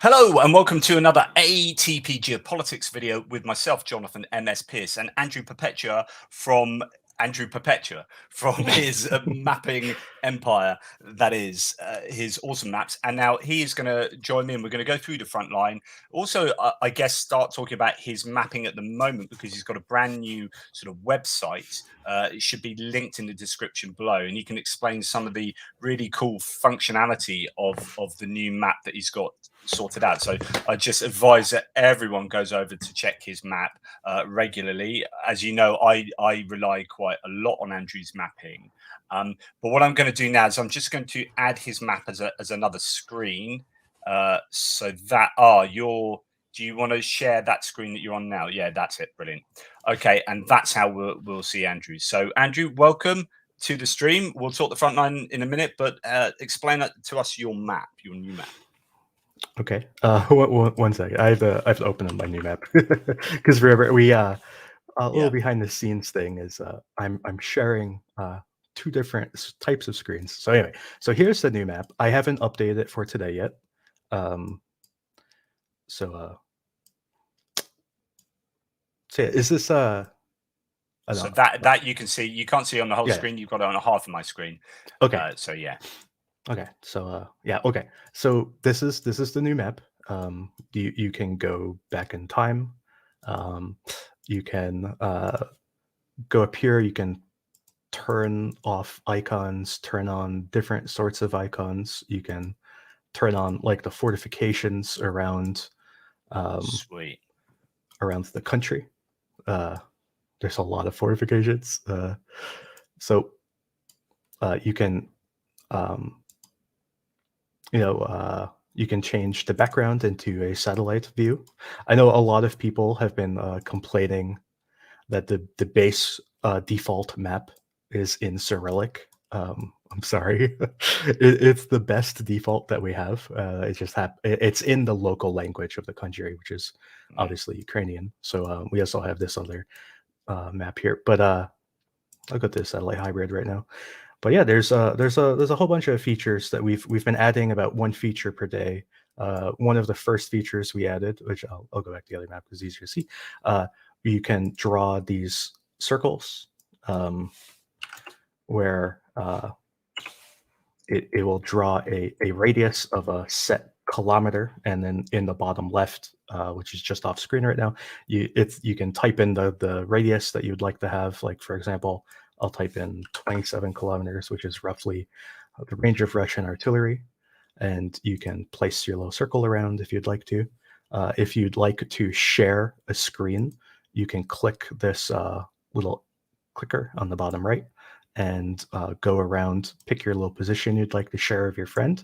Hello and welcome to another ATP Geopolitics video with myself, Jonathan MS Pearce, and Andrew Perpetua from his mapping empire, that is his awesome maps. And now he is going to join me and we're going to go through the Frontline. Also, I guess start talking about his mapping at the moment because he's got a brand new sort of website. It should be linked in the description below, and you can explain some of the really cool functionality of the new map that he's got sorted out. So I just advise that everyone goes over to check his map regularly. As you know, I rely quite a lot on Andrew's mapping. But what I'm going to do now is I'm just going to add his map as another screen. So that do you want to share that screen that you're on now? Yeah, that's it. Brilliant. Okay, and that's how we'll see Andrew. So Andrew, welcome to the stream. We'll talk the Frontline in a minute, but explain to us your map, your new map. Okay. One second. I have to open up my new map because remember a little behind the scenes thing is I'm sharing two different types of screens. So anyway, so here's the new map. I haven't updated it for today yet. So yeah, is this so that you can see, you can't see on the whole screen. You've got it on half of my screen. Okay. So yeah. Okay. So yeah. Okay. So this is the new map. You can go back in time. You can go up here. You can turn off icons, turn on different sorts of icons. You can turn on like the fortifications around Sweet. around the country. There's a lot of fortifications. So you can you can change the background into a satellite view. I know a lot of people have been complaining that the base default map is in Cyrillic. I'm sorry, it's the best default that we have. It's in the local language of the country, which is obviously Ukrainian. So we also have this other map here, but I'll go to the satellite hybrid right now. But yeah, there's a whole bunch of features that we've been adding, about one feature per day. One of the first features we added, which I'll go back to the other map because it's easier to see. You can draw these circles where it will draw a radius of a set kilometer, and then in the bottom left, which is just off screen right now, you can type in the radius that you'd like to have. Like for example, I'll type in 27 kilometers, which is roughly the range of Russian artillery, and you can place your little circle around if you'd like to. If you'd like to share a screen, you can click this little clicker on the bottom right and go around, pick your little position you'd like to share with your friend,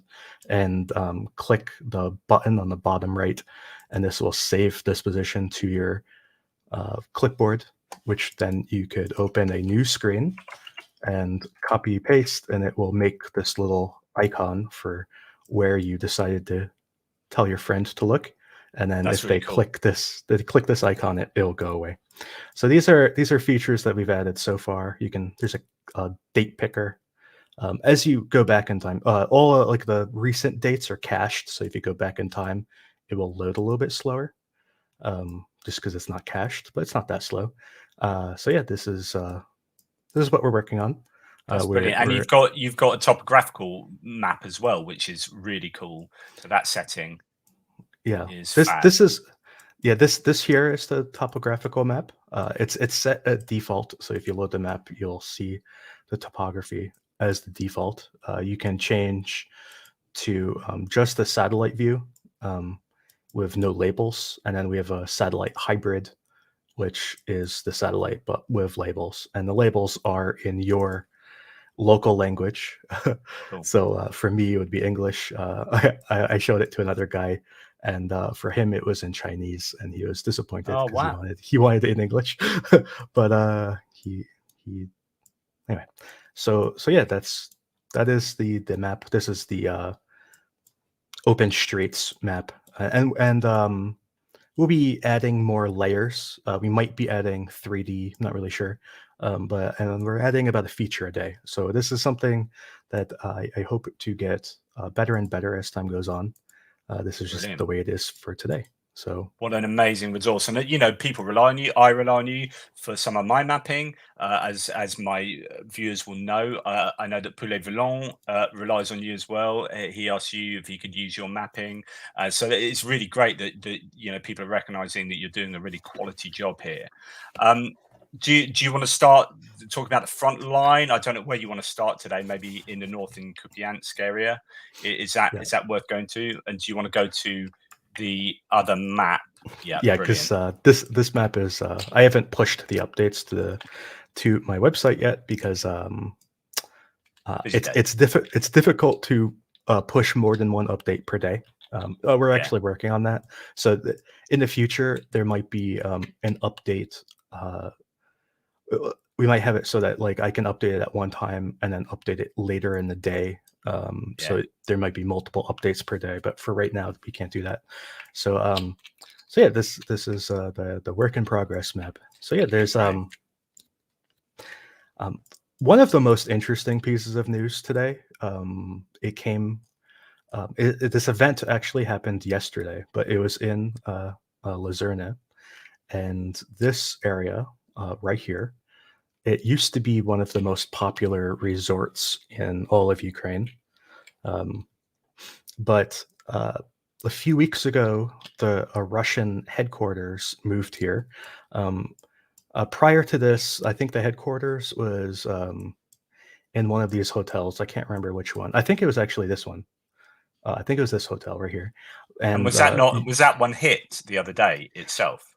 and click the button on the bottom right, and this will save this position to your clipboard, which then you could open a new screen and copy paste, and it will make this little icon for where you decided to tell your friend to look. And then if they click this icon, it'll go away. So these are features that we've added so far. There's a date picker. As you go back in time, all like the recent dates are cached. So if you go back in time, it will load a little bit slower, just because it's not cached, but it's not that slow. So yeah, this is what we're working on. That's brilliant. And you've got a topographical map as well, which is really cool. So that setting. Yeah, this here is the topographical map. It's set at default, so if you load the map, you'll see the topography as the default. You can change to just the satellite view with no labels, and then we have a satellite hybrid, which is the satellite but with labels, and the labels are in your local language. Cool. So for me, it would be English. I showed it to another guy, and for him, it was in Chinese, and he was disappointed because he wanted it in English. But he anyway. So yeah, that is the map. This is the open streets map, and we'll be adding more layers. We might be adding 3D. Not really sure. And we're adding about a feature a day. So this is something that I hope to get better and better as time goes on. This is just Brilliant. the way it is for today. So What an amazing resource. And, people rely on you. I rely on you for some of my mapping. As my viewers will know, I know that Poulet Volant relies on you as well. He asked you if he could use your mapping. So it's really great that people are recognizing that you're doing a really quality job here. Do you want to start talking about the front line? I don't know where you want to start today. Maybe in the north in Kupiansk area. Is that yeah, is that worth going to? And do you want to go to the other map? Yeah, yeah, brilliant. because this map is I haven't pushed the updates to my website yet because Busy day. it's difficult to push more than one update per day. We're Yeah, actually working on that. So in the future, there might be an update. We might have it so that like I can update it at one time and then update it later in the day. yeah, There might be multiple updates per day, but for right now, we can't do that. So so yeah, this is the work in progress map. So yeah, there's right. one of the most interesting pieces of news today. It came. This event actually happened yesterday, but it was in Luzerne, and this area right here. It used to be one of the most popular resorts in all of Ukraine, um, but a few weeks ago, a Russian headquarters moved here. Um, Prior to this, I think the headquarters was in one of these hotels. I can't remember which one. I think it was actually this one. I think it was this hotel right here. And And was that one hit the other day itself?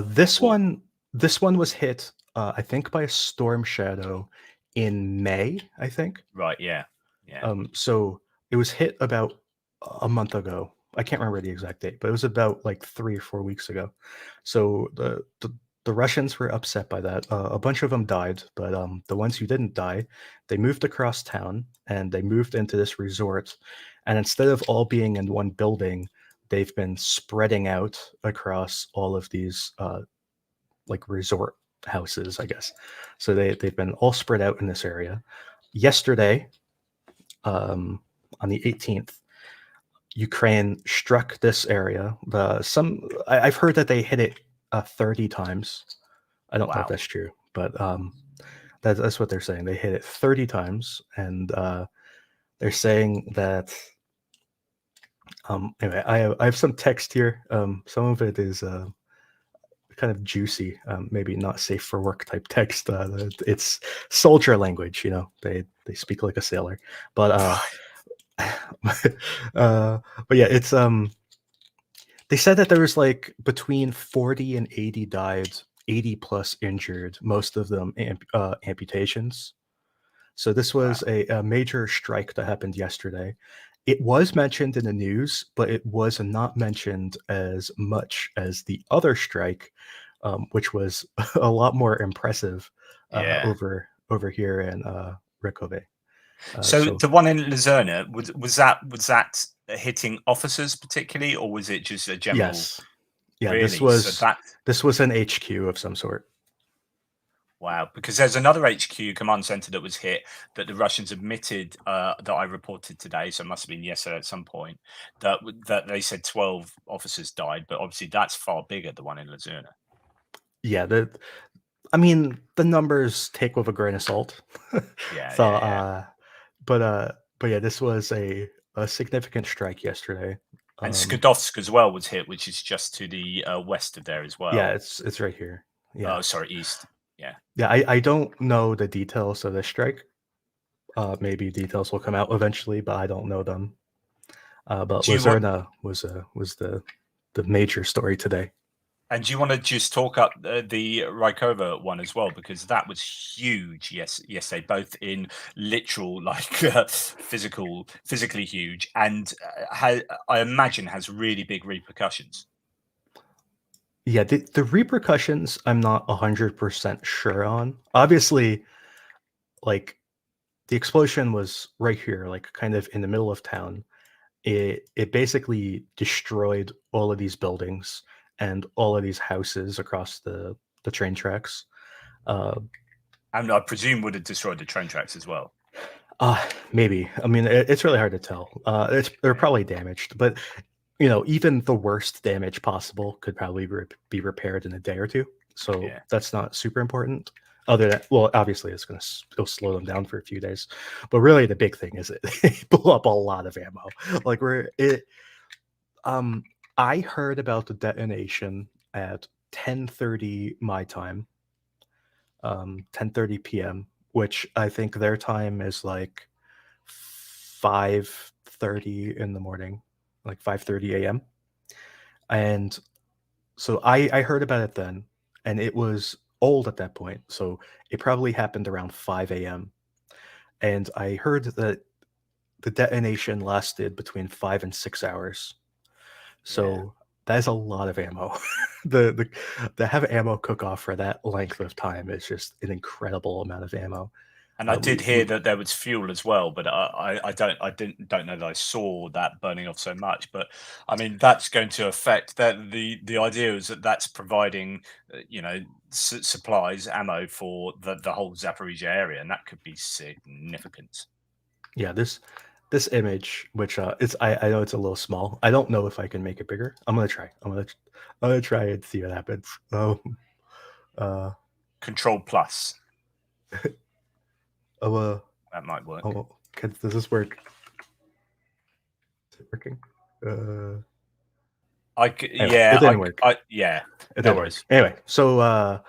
this Or one, this one was hit, I think, by a storm shadow in May. I think. right, yeah, yeah. So it was hit about a month ago. I can't remember the exact date, but it was about like 3 or 4 weeks ago. So the Russians were upset by that. A bunch of them died, but the ones who didn't die, they moved across town and they moved into this resort. And instead of all being in one building, they've been spreading out across all of these like resort houses, I guess. So they've been all spread out in this area. Yesterday, on the 18th, Ukraine struck this area. I've heard that they hit it 30 times. I don't know if Wow. that's true, but that's what they're saying. They hit it 30 times, and they're saying that. Anyway, I have some text here. Some of it is kind of juicy, maybe not safe for work type text. It's soldier language, they speak like a sailor. But but yeah, it's they said that there was like between 40 and 80 died, 80 plus injured, most of them amputations. So this Wow. was a major strike that happened yesterday. It was mentioned in the news, but it was not mentioned as much as the other strike, which was a lot more impressive Yeah. over here in Rykove. So So the one in Luzerne, was that hitting officers particularly, or was it just a general? yes, yeah, Really? So that this was an HQ of some sort. wow, because there's another HQ command center that was hit that the Russians admitted that I reported today, so it must have been yesterday at some point that they said 12 officers died, but obviously that's far bigger, the one in Luzerne. Yeah, I mean, the numbers take with a grain of salt. Yeah, So, yeah, yeah. but yeah, this was a significant strike yesterday. And Um, Skadovsk as well was hit, which is just to the west of there as yeah, well. it's right here. Yeah, Oh, sorry, east. Yeah. yeah. I don't know the details of this strike. Maybe details will come out eventually, but I don't know them. But Do you want Luzerna was the major story today. And do you want to just talk up the Rykova one as well, because that was huge? Yes, yesterday, both in literal, like physically huge, and I imagine has really big repercussions. Yeah, the repercussions I'm not 100% sure on. Obviously, like the explosion was right here, like kind of in the middle of town. It basically destroyed all of these buildings and all of these houses across the train tracks. Uh, And I presume would have destroyed the train tracks as well. maybe. I mean, it's really hard to tell. They're Yeah. probably damaged, but even the worst damage possible could probably be repaired in a day or two. So Yeah. that's not super important. Other than, well, obviously it'll slow them down for a few days, but really the big thing is it blew up a lot of ammo. Like I heard about the detonation at 10:30 my time, 10:30 p.m., which I think their time is like 5:30 in the morning, like 5:30 a.m. And so I heard about it then, and it was old at that point, so it probably happened around 5 a.m. And I heard that the detonation lasted between 5 and 6 hours. Yeah. So that is a lot of ammo. the to have ammo cook off for that length of time is just an incredible amount of ammo. And I did hear We that there was fuel as well, but I don't know that I saw that burning off so much. But I mean, that's going to affect that. The idea is that that's providing, supplies, ammo for the whole Zaporizhia area, and that could be significant. Yeah, this image, which it's I know it's a little small. I don't know if I can make it bigger. I'm gonna try. I'm gonna try and see what happens. Uh, Control plus, oh, uh, that might work. oh, does this work? Is it working? Anyway, it Yeah, didn't work. yeah, It no didn't work. worries. Anyway, so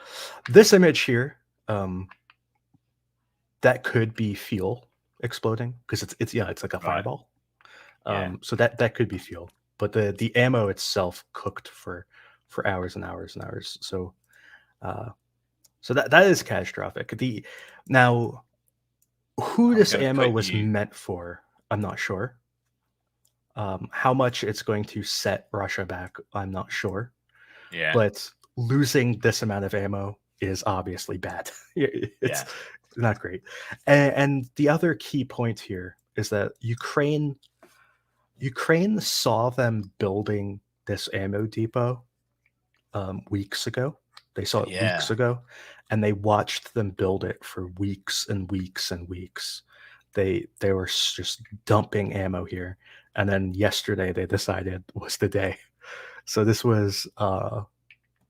this image here, that could be fuel exploding because it's like a Right. fireball. Yeah. So that could be fuel, but the ammo itself cooked for hours and hours and hours. Uh, so that is catastrophic. Now who I'm this going to ammo put was you. meant for, I'm not sure. How much it's going to set Russia back, I'm not sure. Yeah. But losing this amount of ammo is obviously bad. It's Yeah. not great. And the other key point here is that Ukraine saw them building this ammo depot weeks ago. They saw it weeks Yeah. ago, and they watched them build it for weeks and weeks and weeks. They were just dumping ammo here, and then yesterday they decided was the day. So this was a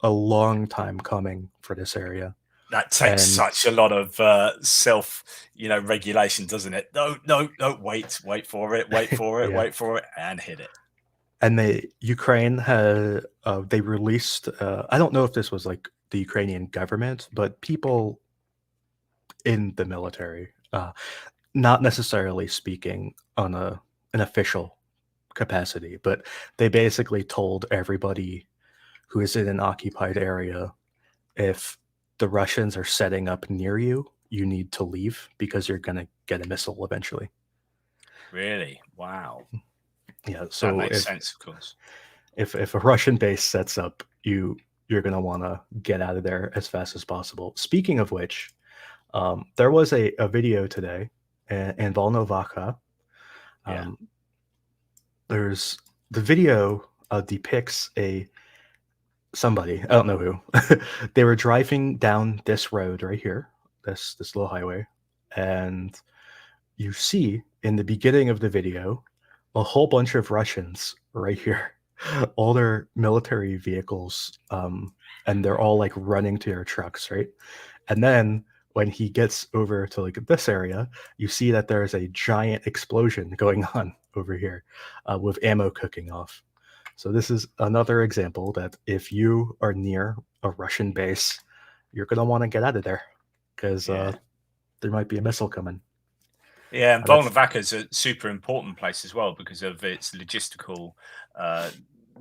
long time coming for this area, That takes and such a lot of self, regulation, doesn't it? No, no, no. Wait for it. Wait for it. yeah, Wait for it, and hit it. and Ukraine had they released. I don't know if this was like the Ukrainian government, but people in the military, not necessarily speaking on an official capacity, but they basically told everybody who is in an occupied area, if the Russians are setting up near you, you need to leave because you're going to get a missile eventually. Really? Wow. Yeah, That so makes sense, of course. if a Russian base sets up, you're going to want to get out of there as fast as possible. Speaking of which, there was a video today in Volnovakha. Yeah. There's the video depicts somebody, I don't know who. They were driving down this road right here, this little highway, and you see in the beginning of the video a whole bunch of Russians right here, all their military vehicles, and they're all like running to their trucks, right? And then when he gets over to like this area, you see that there's a giant explosion going on over here, with ammo cooking off. So this is another example that if you are near a Russian base, you're gonna want to get out of there because Yeah. there might be a missile coming. Yeah, and That's Volnovakha is a super important place as well because of its logistical, uh,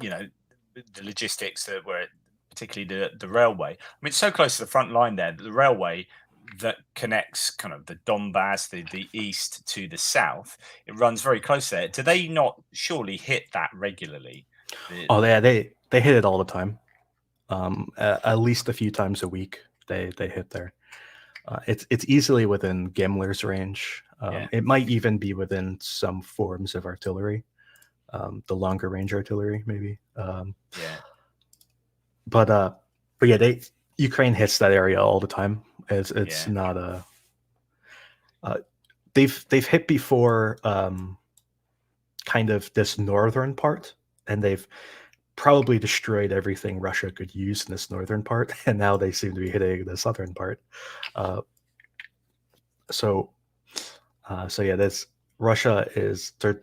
you know, the logistics that were particularly the railway. I mean, it's so close to the front line there. The railway that connects kind of the Donbass, the east to the south, it runs very close there. Do they not surely hit that regularly? The, oh yeah, they hit it all the time. At least a few times a week they hit there. It's easily within Gimler's range. yeah, It might even be within some forms of artillery, the longer range artillery maybe. yeah, But but yeah, Ukraine hits that area all the time. It's yeah, not a they've hit before, kind of this northern part, and they've probably destroyed everything Russia could use in this northern part, and now they seem to be hitting the southern part. Uh, so, so yeah, this Russia is they're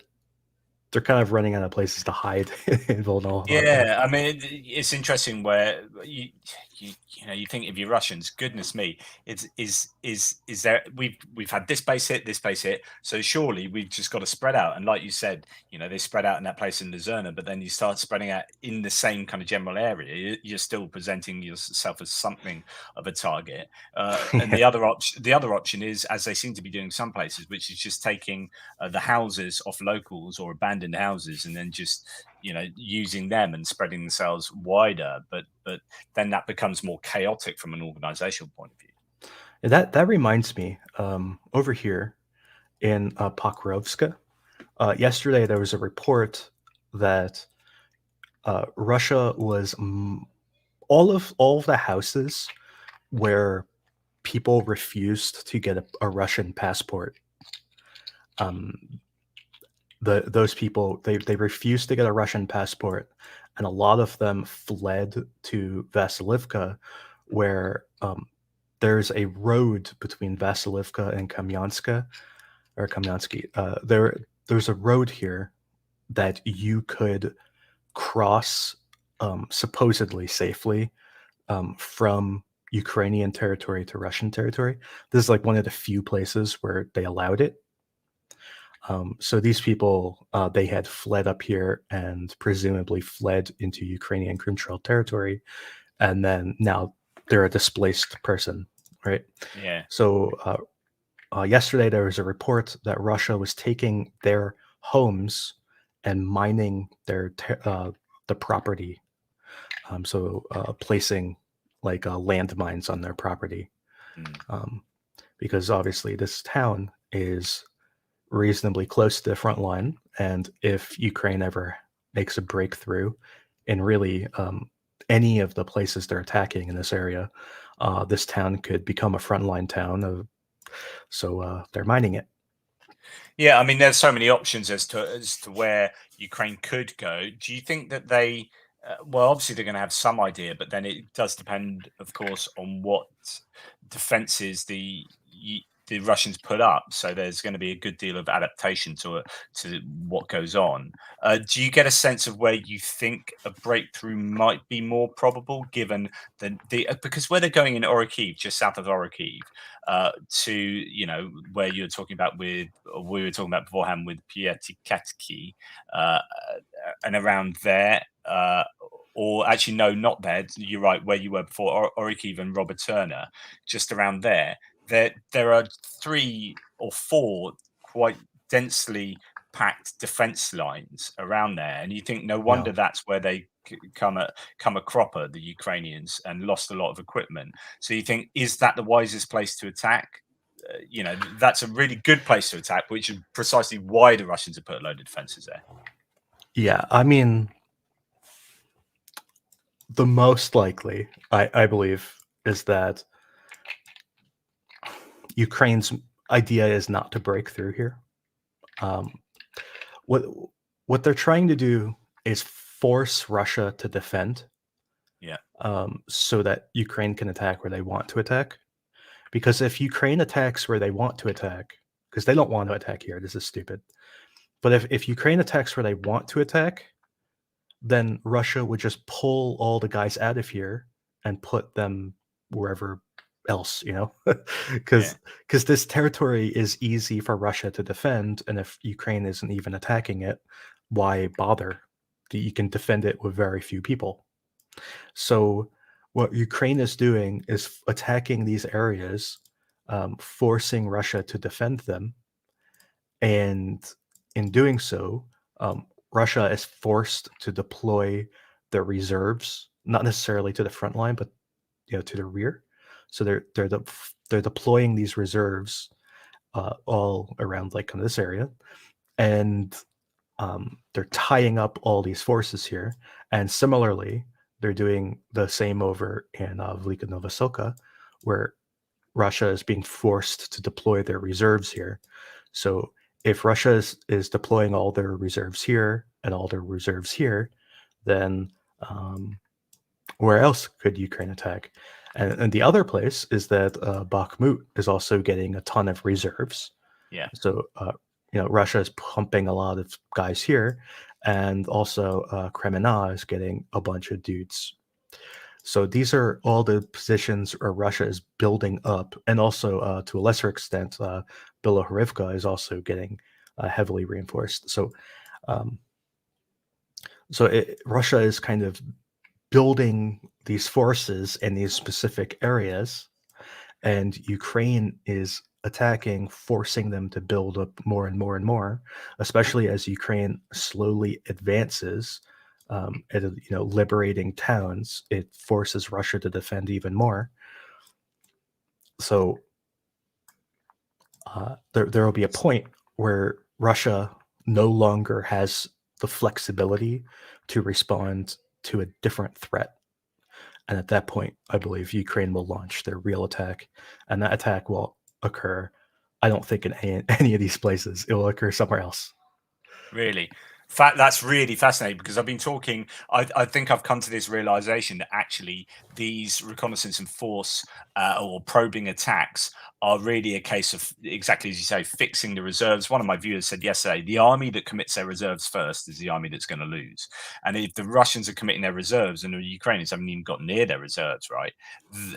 kind of running out of places to hide in Volnova. Yeah, I mean, it's interesting where you know you think if you're Russians, goodness me, is there we've had this base hit, so surely we've just got to spread out. And like you said, you know, they spread out in that place in Luzerna, but then you start spreading out in the same kind of general area, you're still presenting yourself as something of a target. And Yeah. the other option is, as they seem to be doing some places, which is just taking the houses off locals or abandoned houses, and then just using them and spreading themselves wider, but then that becomes more chaotic from an organizational point of view. And that reminds me, over here in Pokrovska, yesterday there was a report that Russia was all of the houses where people refused to get a Russian passport. Those people they refused to get a Russian passport, and a lot of them fled to Vasilivka, where there's a road between Vasilivka and Kamyanska or Kamyansky. There's a road here that you could cross supposedly safely from Ukrainian territory to Russian territory. This is like one of the few places where they allowed it. So these people, they had fled up here and presumably fled into Ukrainian controlled territory, and then now they're a displaced person, right? Yeah. So yesterday there was a report that Russia was taking their homes and mining the property, placing like landmines on their property, because obviously this town is reasonably close to the front line, and if Ukraine ever makes a breakthrough in really any of the places they're attacking in this area, this town could become a frontline town. So they're mining it. Yeah, I mean, there's so many options as to where Ukraine could go. Do you think that they, well, obviously they're going to have some idea, but then it does depend, of course, on what defenses the Russians put up. So there's going to be a good deal of adaptation to what goes on. Do you get a sense of where you think a breakthrough might be more probable, given the because where they're going in Orikhiv, just south of Orikhiv, to where you're talking about we were talking about beforehand with Piatikatki, and around there, or actually no, not there. You're right, where you were before, Orikhiv and Robert Turner, just around there. There are 3 or 4 quite densely packed defense lines around there, and you think no wonder that's where they come a cropper, the Ukrainians, and lost a lot of equipment. So you think, is that the wisest place to attack? That's a really good place to attack, which is precisely why the Russians have put a load of defenses there. Yeah, I mean, the most likely, I believe, is that Ukraine's idea is not to break through here. What they're trying to do is force Russia to defend. Yeah. So that Ukraine can attack where they want to attack. Because if Ukraine attacks where they want to attack, because they don't want to attack here, this is stupid. But if Ukraine attacks where they want to attack, then Russia would just pull all the guys out of here and put them wherever else, because this territory is easy for Russia to defend, and if Ukraine isn't even attacking it, why bother? You can defend it with very few people. So what Ukraine is doing is attacking these areas, forcing Russia to defend them, and in doing so, Russia is forced to deploy their reserves, not necessarily to the front line, but to the rear. So they're deploying these reserves all around like kind of this area, and they're tying up all these forces here. And similarly, they're doing the same over in Velika Novoselka, where Russia is being forced to deploy their reserves here. So if Russia is deploying all their reserves here and all their reserves here, then where else could Ukraine attack? And the other place is that Bakhmut is also getting a ton of reserves. Yeah. So Russia is pumping a lot of guys here, and also Kremena is getting a bunch of dudes. So these are all the positions where Russia is building up, and also to a lesser extent, Bilohorivka is also getting heavily reinforced. So, um, Russia is kind of building these forces in these specific areas, and Ukraine is attacking, forcing them to build up more and more and more, especially as Ukraine slowly advances liberating towns. It forces Russia to defend even more. So there will be a point where Russia no longer has the flexibility to respond to a different threat. And at that point, I believe Ukraine will launch their real attack, and that attack will occur. I don't think in any of these places. It will occur somewhere else. Really? That's really fascinating, because I've been talking. I think I've come to this realization that actually these reconnaissance and force or probing attacks are really a case of, exactly as you say, fixing the reserves. One of my viewers said yesterday, the army that commits their reserves first is the army that's going to lose. And if the Russians are committing their reserves and the Ukrainians haven't even got near their reserves, right,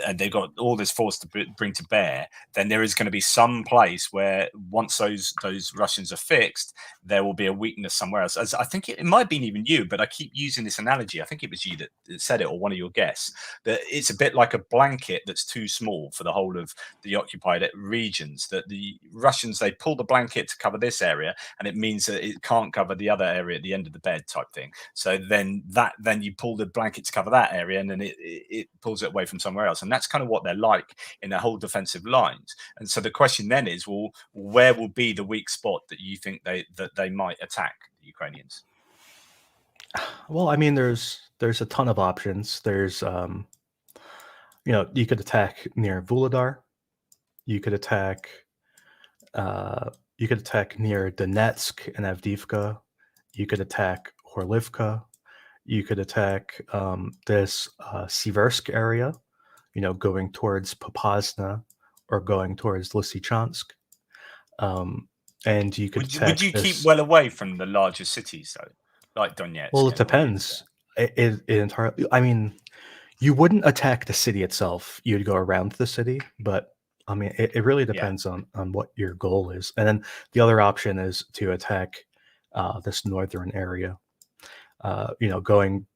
and they've got all this force to bring to bear, then there is going to be some place where once those Russians are fixed, there will be a weakness somewhere else. As I think it might have been even you, but I keep using this analogy. I think it was you that said it, or one of your guests, that it's a bit like a blanket that's too small for the whole of the occupied regions. That the Russians, they pull the blanket to cover this area, and it means that it can't cover the other area at the end of the bed, type thing. So then you pull the blanket to cover that area, and then it pulls it away from somewhere else. And that's kind of what they're like in their whole defensive lines. And so the question then is, well, where will be the weak spot that you think they might attack the Ukrainians? Well, I mean, there's a ton of options. There's you could attack near Vuhledar. You could attack near Donetsk and Avdiivka. You could attack Horlivka. You could attack this Siversk area, going towards Popasna or going towards Lysychansk. And you could Would attack you keep this. well away from the larger cities though, like Well, Donetsk it and depends. Horlivka? It entirely. I mean, you wouldn't attack the city itself. You'd go around the city, but I mean, it really Yeah. depends on what your goal is. And then the other option is to attack this northern area. Going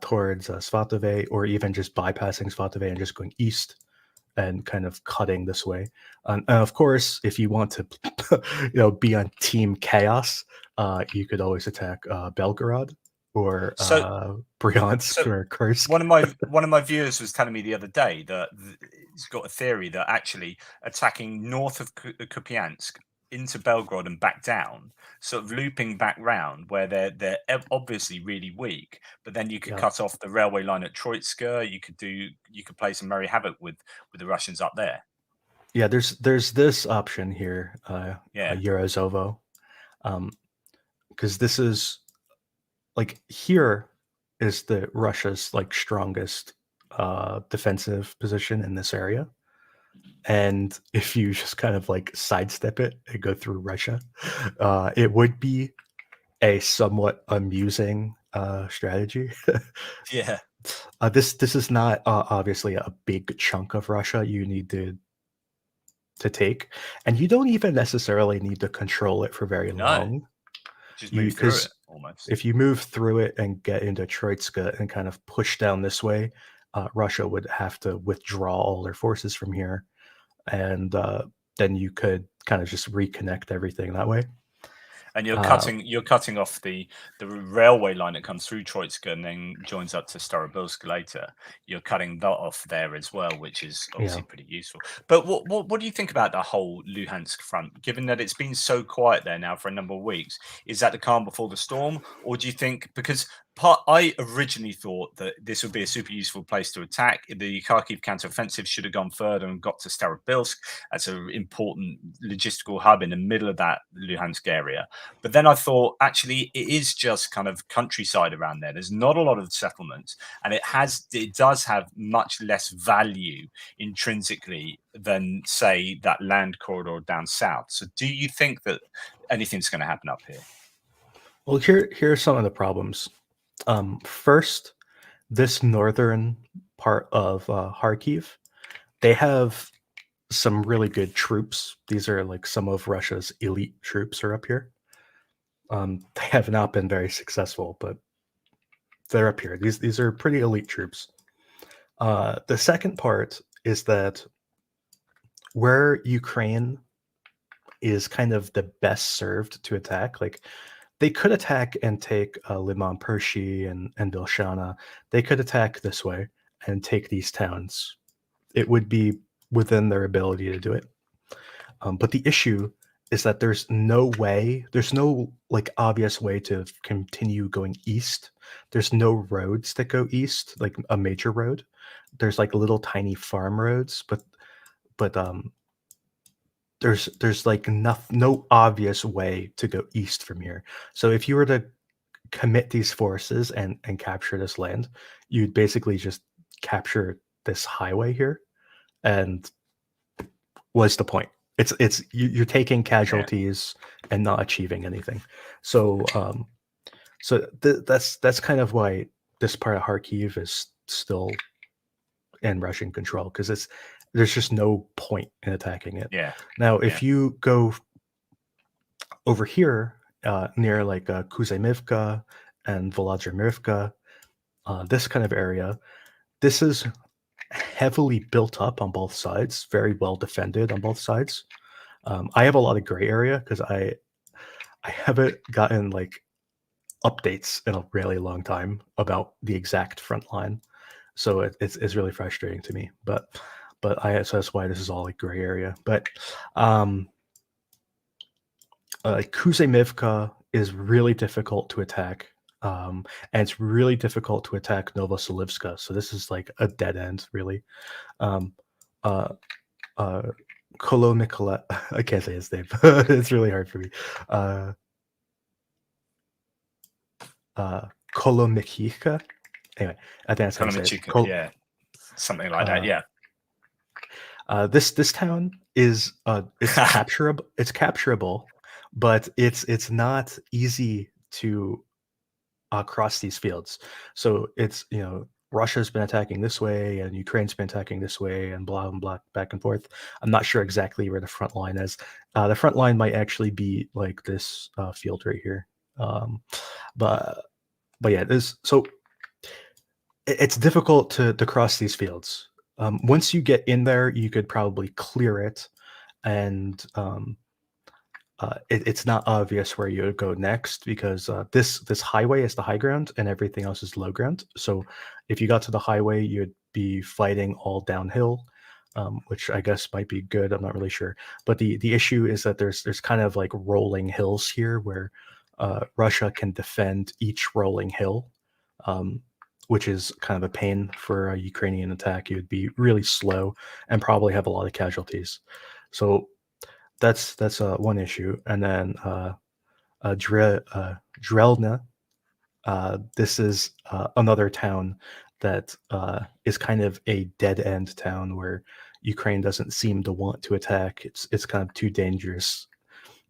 towards Svatove, or even just bypassing Svatove and just going east and kind of cutting this way. And of course, if you want to, be on Team Chaos, you could always attack Belgorod or So Bryansk so or Kursk. one of my viewers was telling me the other day that he's got a theory that actually attacking north of Kupiansk into Belgrade and back down, sort of looping back round where they're obviously really weak, but then you could Yeah, cut off the railway line at Troitska. You could play some merry havoc with the Russians up there. yeah. There's this option here, Yeah, Yorozovo, because this is like here is the Russia's like strongest defensive position in this area. And if you just kind of like sidestep it and go through Russia, it would be a somewhat amusing strategy. yeah. This is not obviously a big chunk of Russia you need to take, and you don't even necessarily need to control it for very No, long. just You move through because it almost. if you move through it and get into Troitska and kind of push down this way, Russia would have to withdraw all their forces from here, and then you could kind of just reconnect everything that way. And Uh, you're cutting off the railway line that comes through Troitska and then joins up to Starobilsk later. You're cutting that off there as well, which is yeah, obviously pretty useful. But what do you think about the whole Luhansk front, given that it's been so quiet there now for a number of weeks? Is that the calm before the storm, or do you think, because I originally thought that this would be a super useful place to attack. The Kharkiv counteroffensive should have gone further and got to Starobilsk. That's an important logistical hub in the middle of that Luhansk area. But then I thought, actually, it is just kind of countryside around there. There's not a lot of settlements, and it does have much less value intrinsically than, say, that land corridor down south. So, do you think that anything's going to happen up here? Well, here are some of the problems. First, this northern part of Kharkiv, they have some really good troops. These are like some of Russia's elite troops are up here. They have not been very successful, but they're up here. These are pretty elite troops. The second part is that where Ukraine is kind of the best served to attack, like they could attack and take Liman Pershi and Bilshana. They could attack this way and take these towns. It would be within their ability to do it. But the issue is that there's no like obvious way to continue going east. There's no roads that go east, like a major road. There's like little tiny farm roads, but there's like no obvious way to go east from here. So if you were to commit these forces and capture this land, you'd basically just capture this highway here, and what's the point? You're taking casualties and not achieving anything. So that's kind of why this part of Kharkiv is still in Russian control, because there's just no point in attacking it. Yeah. Now, if you go over here near like Kuzymivka and Volodymyrivka, this kind of area, this is heavily built up on both sides, very well defended on both sides. I have a lot of gray area because I haven't gotten like updates in a really long time about the exact front line, so it's really frustrating to me. So that's why this is all like gray area. But Kuzymivka is really difficult to attack. And it's really difficult to attack Novoselivska. So this is like a dead end, really. Kolomikola, I can't say his name. It's really hard for me. Kolomichika. Anyway, I think that's how you say it. Yeah, something like that. Yeah. This town is it's capturable. It's capturable, but it's not easy to cross these fields. So it's, Russia's been attacking this way and Ukraine's been attacking this way and blah, blah, blah, back and forth. I'm not sure exactly where the front line is. The front line might actually be like this field right here. But yeah, it's difficult to cross these fields. Once you get in there, you could probably clear it, and it's not obvious where you would go next, because this highway is the high ground and everything else is low ground. So if you got to the highway, you'd be fighting all downhill, which I guess might be good. I'm not really sure. But the issue is that there's kind of like rolling hills here where Russia can defend each rolling hill, which is kind of a pain for a Ukrainian attack. It would be really slow and probably have a lot of casualties. So that's one issue. And then Drelna, this is another town that is kind of a dead end town where Ukraine doesn't seem to want to attack. It's kind of too dangerous,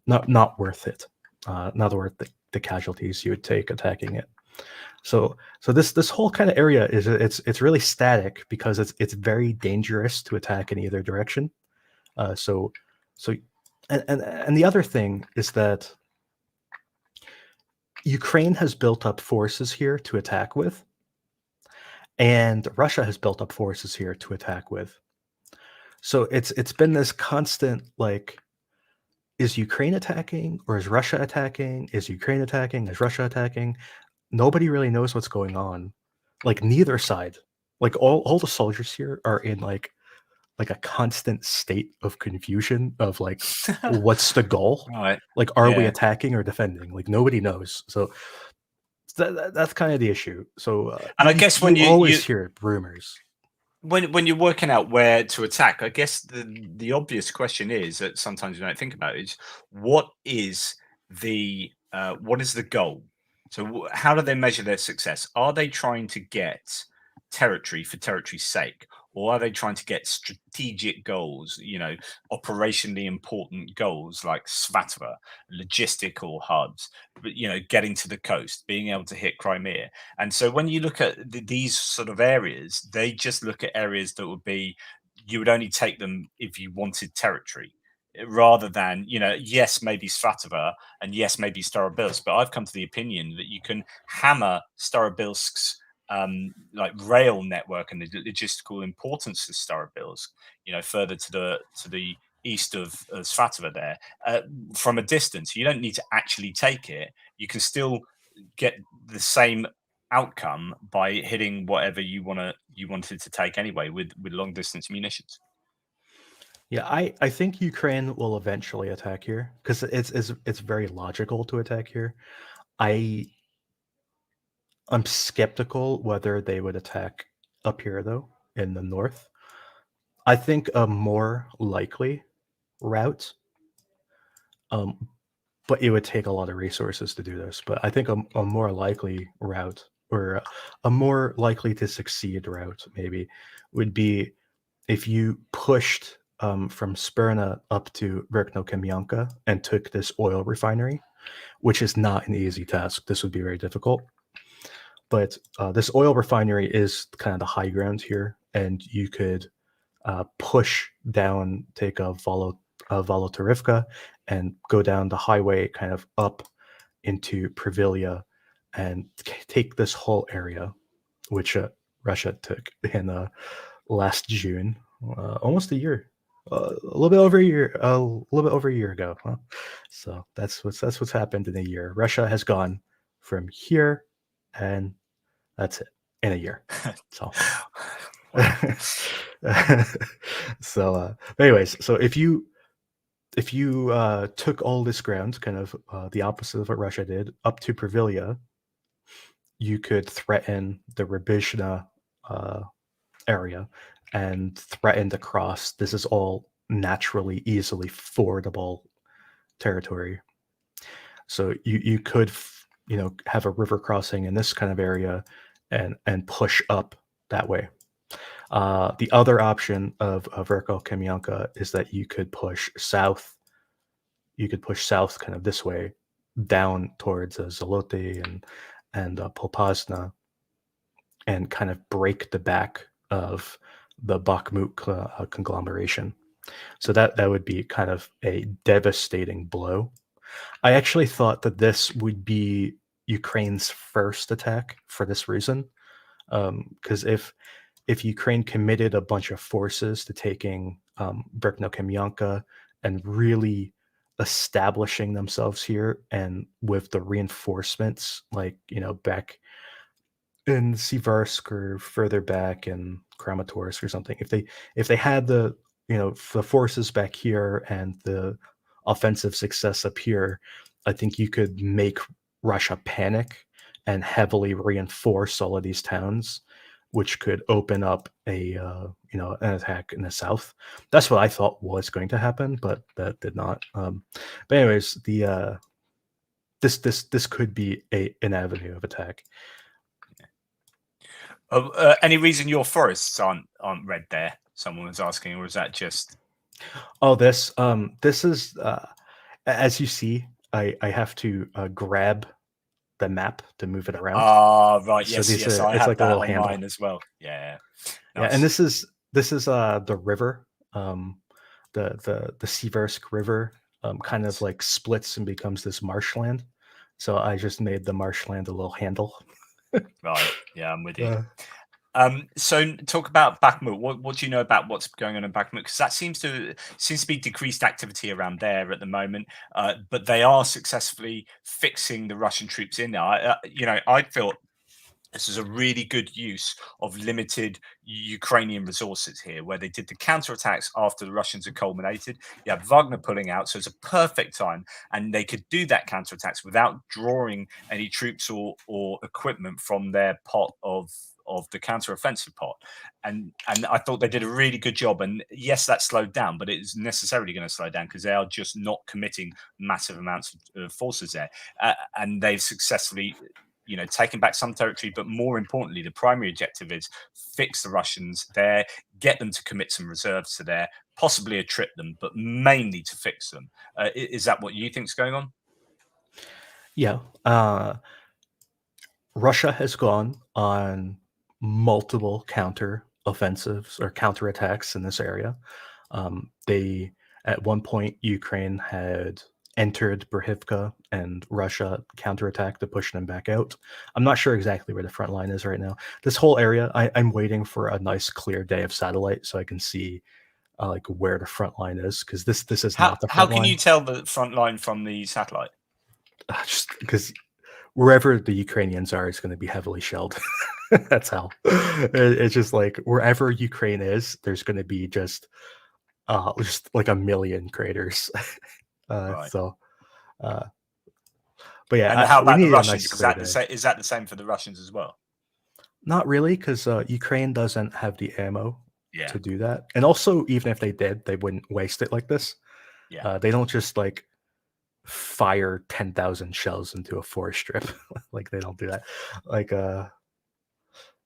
not worth it, not worth the casualties you would take attacking it. So this whole kind of area it's really static because it's very dangerous to attack in either direction. And the other thing is that Ukraine has built up forces here to attack with, and Russia has built up forces here to attack with. So it's been this constant, like, is Ukraine attacking or is Russia attacking? Is Ukraine attacking? Is Russia attacking? Nobody really knows what's going on. Like, neither side. Like, all the soldiers here are in like a constant state of confusion of like, what's the goal? Right. Like, are we attacking or defending? Like, nobody knows. So That's kind of the issue. So And I guess when you you always hear rumors. when you're working out where to attack, I guess the obvious question is that sometimes we don't think about is what is the goal? So how do they measure their success? Are they trying to get territory for territory's sake, or are they trying to get strategic goals? Operationally important goals like Svatova, logistical hubs, but getting to the coast, being able to hit Crimea. And so when you look at these sort of areas, they just look at areas that would be you would only take them if you wanted territory, rather than yes, maybe Svatova and yes, maybe Starobilsk. But I've come to the opinion that you can hammer Starobilsk's like rail network and the logistical importance of Starobilsk, further to the east of Svatova there, from a distance. You don't need to actually take it. You can still get the same outcome by hitting whatever you wanted to take anyway with long distance munitions. Yeah, I think Ukraine will eventually attack here because it's very logical to attack here. I I'm skeptical whether they would attack up here though in the north. I think a more likely route, um, but it would take a lot of resources to do this. But I think a more likely route, or a more likely to succeed route, maybe, would be if you pushed from Sperna up to Verkno-Kamyanka and took this oil refinery, which is not an easy task. This would be very difficult. But this oil refinery is kind of the high ground here, and you could push down, take a Volotarivka, and go down the highway kind of up into Privilia and take this whole area, which Russia took in last June, almost a year, a little bit over a year ago. Huh? So that's what's happened in a year. Russia has gone from here, and that's it in a year. So. So anyways, so if you took all this ground, kind of the opposite of what Russia did, up to Privilia, you could threaten the Rubizhna area and threaten to cross. This is all naturally, easily fordable territory. So you could have a river crossing in this kind of area and push up that way. The other option of Verkho-Kamyanka is that you could push south. You could push south kind of this way, down towards Zolote and Popasna, and kind of break the back of the Bakhmut conglomeration. So that would be kind of a devastating blow. I actually thought that this would be Ukraine's first attack for this reason, because if Ukraine committed a bunch of forces to taking Verkno-Kamyanka and really establishing themselves here, and with the reinforcements, like back in Siversk or further back in Kramatorsk or something, if they had the the forces back here and the offensive success up here, I think you could make Russia panic and heavily reinforce all of these towns, which could open up a an attack in the south. That's what I thought was going to happen, but that did not. But anyways, the this could be an avenue of attack. Any reason your forests aren't red there? Someone was asking, or is that just? Oh, this is as you see, I have to grab the map to move it around. Ah, right. So Yes, yes. I it's have like a that little on handle. mine as well. Yeah. Yeah, and Nice. this is the river, the Siversk River, kind of like splits and becomes this marshland. So I just made the marshland a little handle. Right. Yeah, I'm with you. So talk about Bakhmut. What do you know about what's going on in Bakhmut? Because that seems to be decreased activity around there at the moment, but they are successfully fixing the Russian troops in there. I feel this is a really good use of limited Ukrainian resources here, where they did the counterattacks after the Russians had culminated. You had Wagner pulling out, so it's a perfect time, and they could do that counterattacks without drawing any troops or equipment from their pot of the counteroffensive pot. And I thought they did a really good job. And yes, that slowed down, but it is necessarily going to slow down because they are just not committing massive amounts of forces there, and they've successfully taken back some territory, but more importantly, the primary objective is fix the Russians there, get them to commit some reserves to there, possibly attrip them, but mainly to fix them. Is that what you think is going on? Yeah. Russia has gone on multiple counter offensives or counterattacks in this area. They at one point Ukraine had entered Berhivka and Russia counterattacked to push them back out. I'm not sure exactly where the front line is right now. This whole area, I'm waiting for a nice clear day of satellite so I can see like where the front line is, because this is How not the how front can you line. tell the front line from the satellite? Just because wherever the Ukrainians are, it's going to be heavily shelled. That's how. It's just like wherever Ukraine is, there's going to be just like a million craters. Right. So, uh, but yeah, And how we about the need a nice Russians? Is clear that the day. same? Is that the same for the Russians as well? Not really, because Ukraine doesn't have the ammo Yeah. to do that, and also even if they did, they wouldn't waste it like this. Yeah. They don't just like fire 10,000 shells into a forest strip. Like they don't do that. Like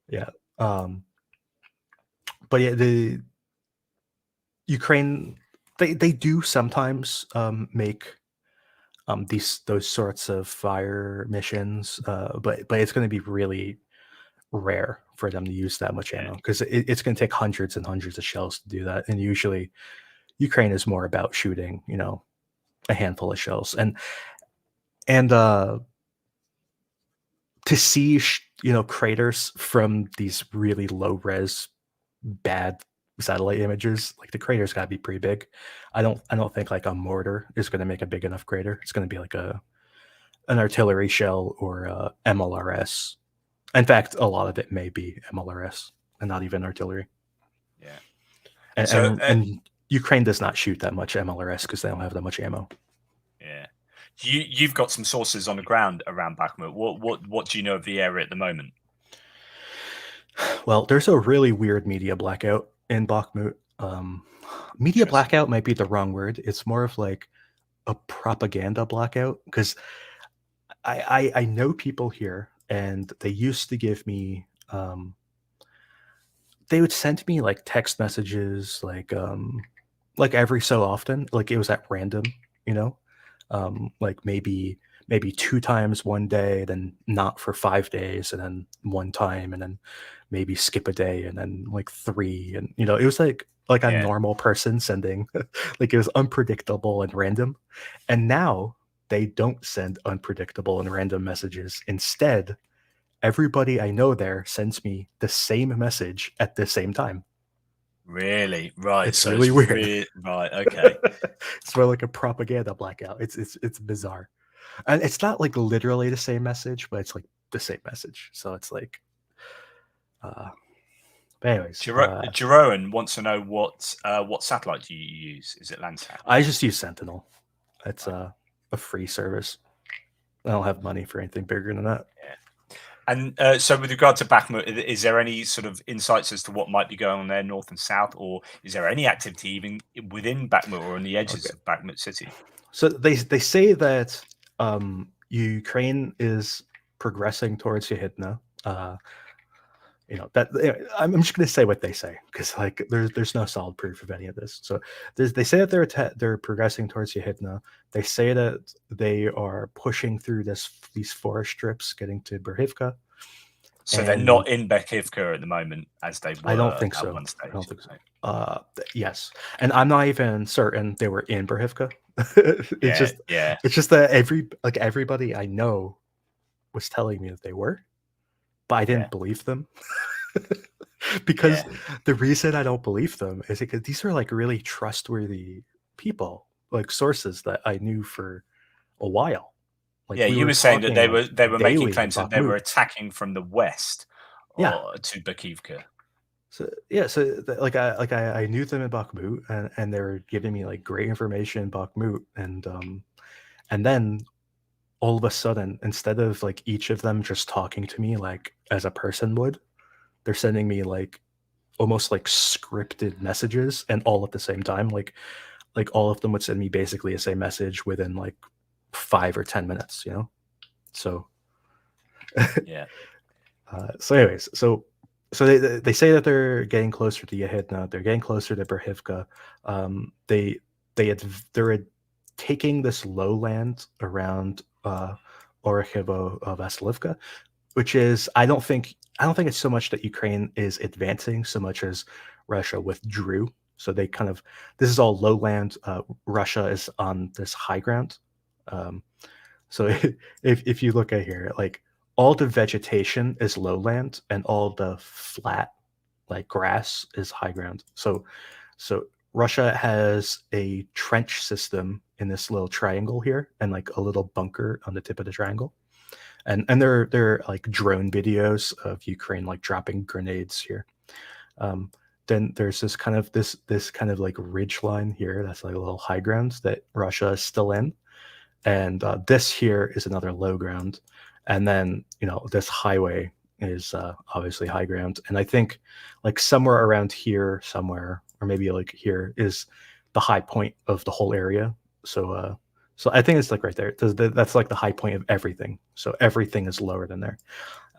yeah. But yeah, the Ukraine they do sometimes make those sorts of fire missions, but it's going to be really rare for them to use that much Yeah. ammo, because it's going to take hundreds and hundreds of shells to do that, and usually Ukraine is more about shooting, a handful of shells, and to see craters from these really low res bad satellite images, like the crater's got to be pretty big. I don't think like a mortar is going to make a big enough crater. It's going to be like an artillery shell or MLRS. In fact, a lot of it may be MLRS and not even artillery. Yeah. And So and Ukraine does not shoot that much MLRS because they don't have that much ammo. yeah, you've got some sources on the ground around Bakhmut. What do you know of the area at the moment? Well, there's a really weird media blackout in Bakhmut. Media Interesting. blackout might be the wrong word. It's more of like a propaganda blackout, because I know people here, and they used to give me they would send me like text messages like every so often, like it was at random, you know, like maybe two times one day, then not for 5 days, and then one time, and then maybe skip a day, and then like three, and it was like a Yeah, normal person sending. Like it was unpredictable and random. And now they don't send unpredictable and random messages. Instead, everybody I know there sends me the same message at the same time. really. Right. It's So really it's weird. right. Okay. It's more like a propaganda blackout. It's bizarre. And it's not like literally the same message, but it's like the same message. So it's like uh but anyways, Jeroen wants to know what satellite do you use? Is it Landsat? I just use Sentinel. It's Right. a free service. I don't have money for anything bigger than that. Yeah. And so, with regard to Bakhmut, is there any sort of insights as to what might be going on there, north and south, or is there any activity even within Bakhmut or on the edges Okay. of Bakhmut city? So they say that Ukraine is progressing towards Yahidna. That I'm just going to say what they say, because like there's no solid proof of any of this. So they say that they're progressing towards Yahidna. They say that they are pushing through these forest strips, getting to Berhivka, So they're and not in Bekhivka at the moment, as they I don't were think at so. one I don't stage. think so. Right. Yes, and I'm not even certain they were in Berhivka. it's Yeah, just yeah, it's just that everybody I know was telling me that they were, but I yeah, didn't believe them. Because yeah, the reason I don't believe them is because these are like really trustworthy people, like sources that I knew for a while. Like Yeah, we you were were saying that talking like they were making daily in claims that they were Bakhmut. attacking from the west Yeah. or to Bakivka. So yeah, so I knew them in Bakhmut, and they were giving me like great information in Bakhmut, and then all of a sudden, instead of like each of them just talking to me like as a person would, they're sending me like almost like scripted messages, and all at the same time. Like all of them would send me basically the same message within like 5 or 10 minutes. So Yeah, so anyways, so they say that they're getting closer to Yehidna. They're getting closer to Berhivka. They they're taking this lowland around Orekhivo of Vasilivka, which is I don't think it's so much that Ukraine is advancing so much as Russia withdrew. So they kind of this is all lowland. Russia is on this high ground. Um, so if you look at here, like all the vegetation is lowland and all the flat like grass is high ground. So Russia has a trench system in this little triangle here and like a little bunker on the tip of the triangle. And there are like drone videos of Ukraine like dropping grenades here. Um, then there's this kind of like ridge line here that's like a little high ground that Russia is still in, and this here is another low ground, and then this highway is obviously high ground, and I think like somewhere around here somewhere, or maybe like here, is the high point of the whole area. So I think it's like right there. That's like the high point of everything, so everything is lower than there.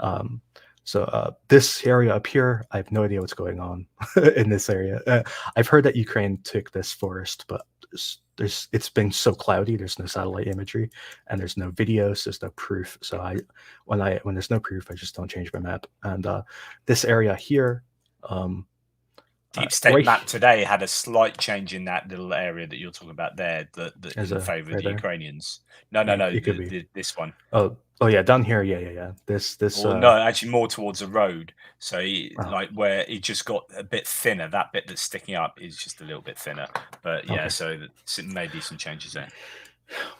um, so this area up here, I have no idea what's going on in this area. I've heard that Ukraine took this forest, but it's been so cloudy. There's no satellite imagery, and there's no videos. There's no proof. So when there's no proof, I just don't change my map. And this area here, um, Deep State right map today had a slight change in that little area that you're talking about there, that as in a favour of right the there. Ukrainians. No, no, no, It could be. this one. Oh yeah, down here. Yeah. This. Or no, actually more towards the road. So Oh, like where it just got a bit thinner. That bit that's sticking up is just a little bit thinner. But yeah, okay. so maybe some changes there.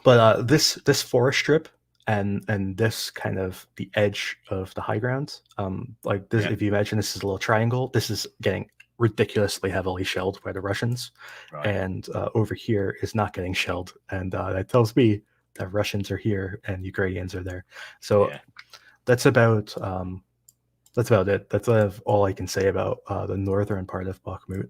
But this forest strip and this kind of the edge of the high ground, like this, Yeah, if you imagine this is a little triangle, this is getting ridiculously heavily shelled by the Russians, right. and over here is not getting shelled, and that tells me that Russians are here and Ukrainians are there. So Yeah, that's about it. That's all I can say about the northern part of Bakhmut.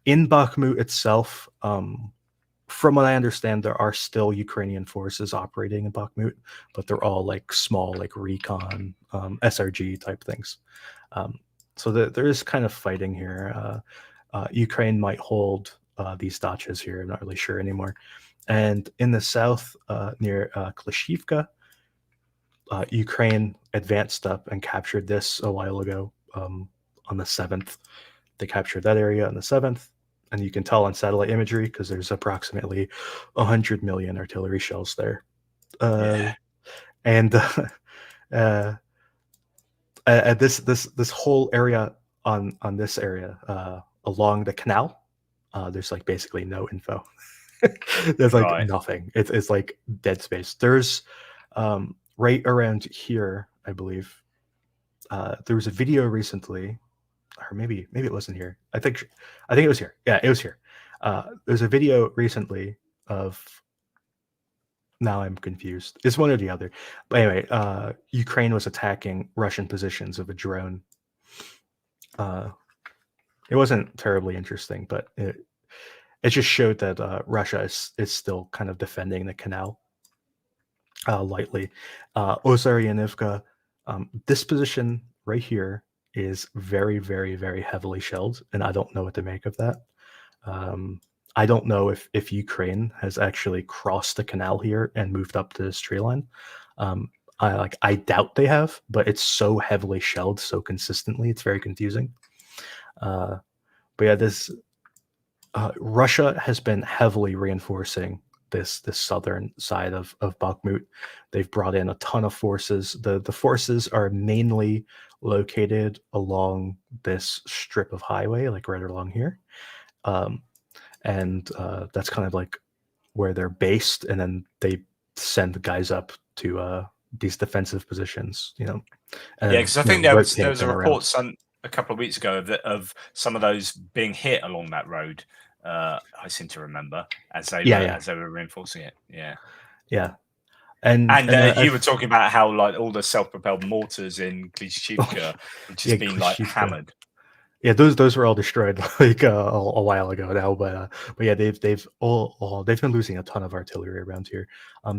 In Bakhmut itself, from what I understand, there are still Ukrainian forces operating in Bakhmut, but they're all like small, like recon, SRG type things. Um, so there is kind of fighting here. Ukraine might hold these dachas here. I'm not really sure anymore. And in the south, near Klishivka, Ukraine advanced up and captured this a while ago on the 7th. They captured that area on the 7th, and you can tell on satellite imagery because there's approximately 100 million artillery shells there. Uh, yeah, and uh, this whole area on this area along the canal, there's like basically no info. There's like right. nothing. It's like dead space. There's right around here, I believe. There was a video recently, or maybe it wasn't here. I think it was here. Yeah, it was here. There's a video recently of. Now I'm confused. It's one or the other. But anyway, Ukraine was attacking Russian positions of a drone. Uh, it wasn't terribly interesting, but it just showed that Russia is still kind of defending the canal lightly. Ozaryanivka, this position right here is very, very, very heavily shelled, and I don't know what to make of that. Um, I don't know if Ukraine has actually crossed the canal here and moved up to this tree line. Um, I doubt they have, but it's so heavily shelled so consistently, it's very confusing. But yeah, this Russia has been heavily reinforcing this southern side of Bakhmut. They've brought in a ton of forces. The forces are mainly located along this strip of highway, like right along here, um, and that's kind of like where they're based. And then send guys up to these defensive positions, you know, and Yeah, then, because I you know, think there rotate was a them around. report a couple of weeks ago of some of those being hit along that road. I seem to remember Yeah, yeah, as they were reinforcing it. Yeah, yeah, and and you were talking about how like all the self-propelled mortars in Klishchiivka, which has yeah, been like Klishchiivka. hammered. Yeah, those were all destroyed like a while ago now, but yeah, they've been losing a ton of artillery around here.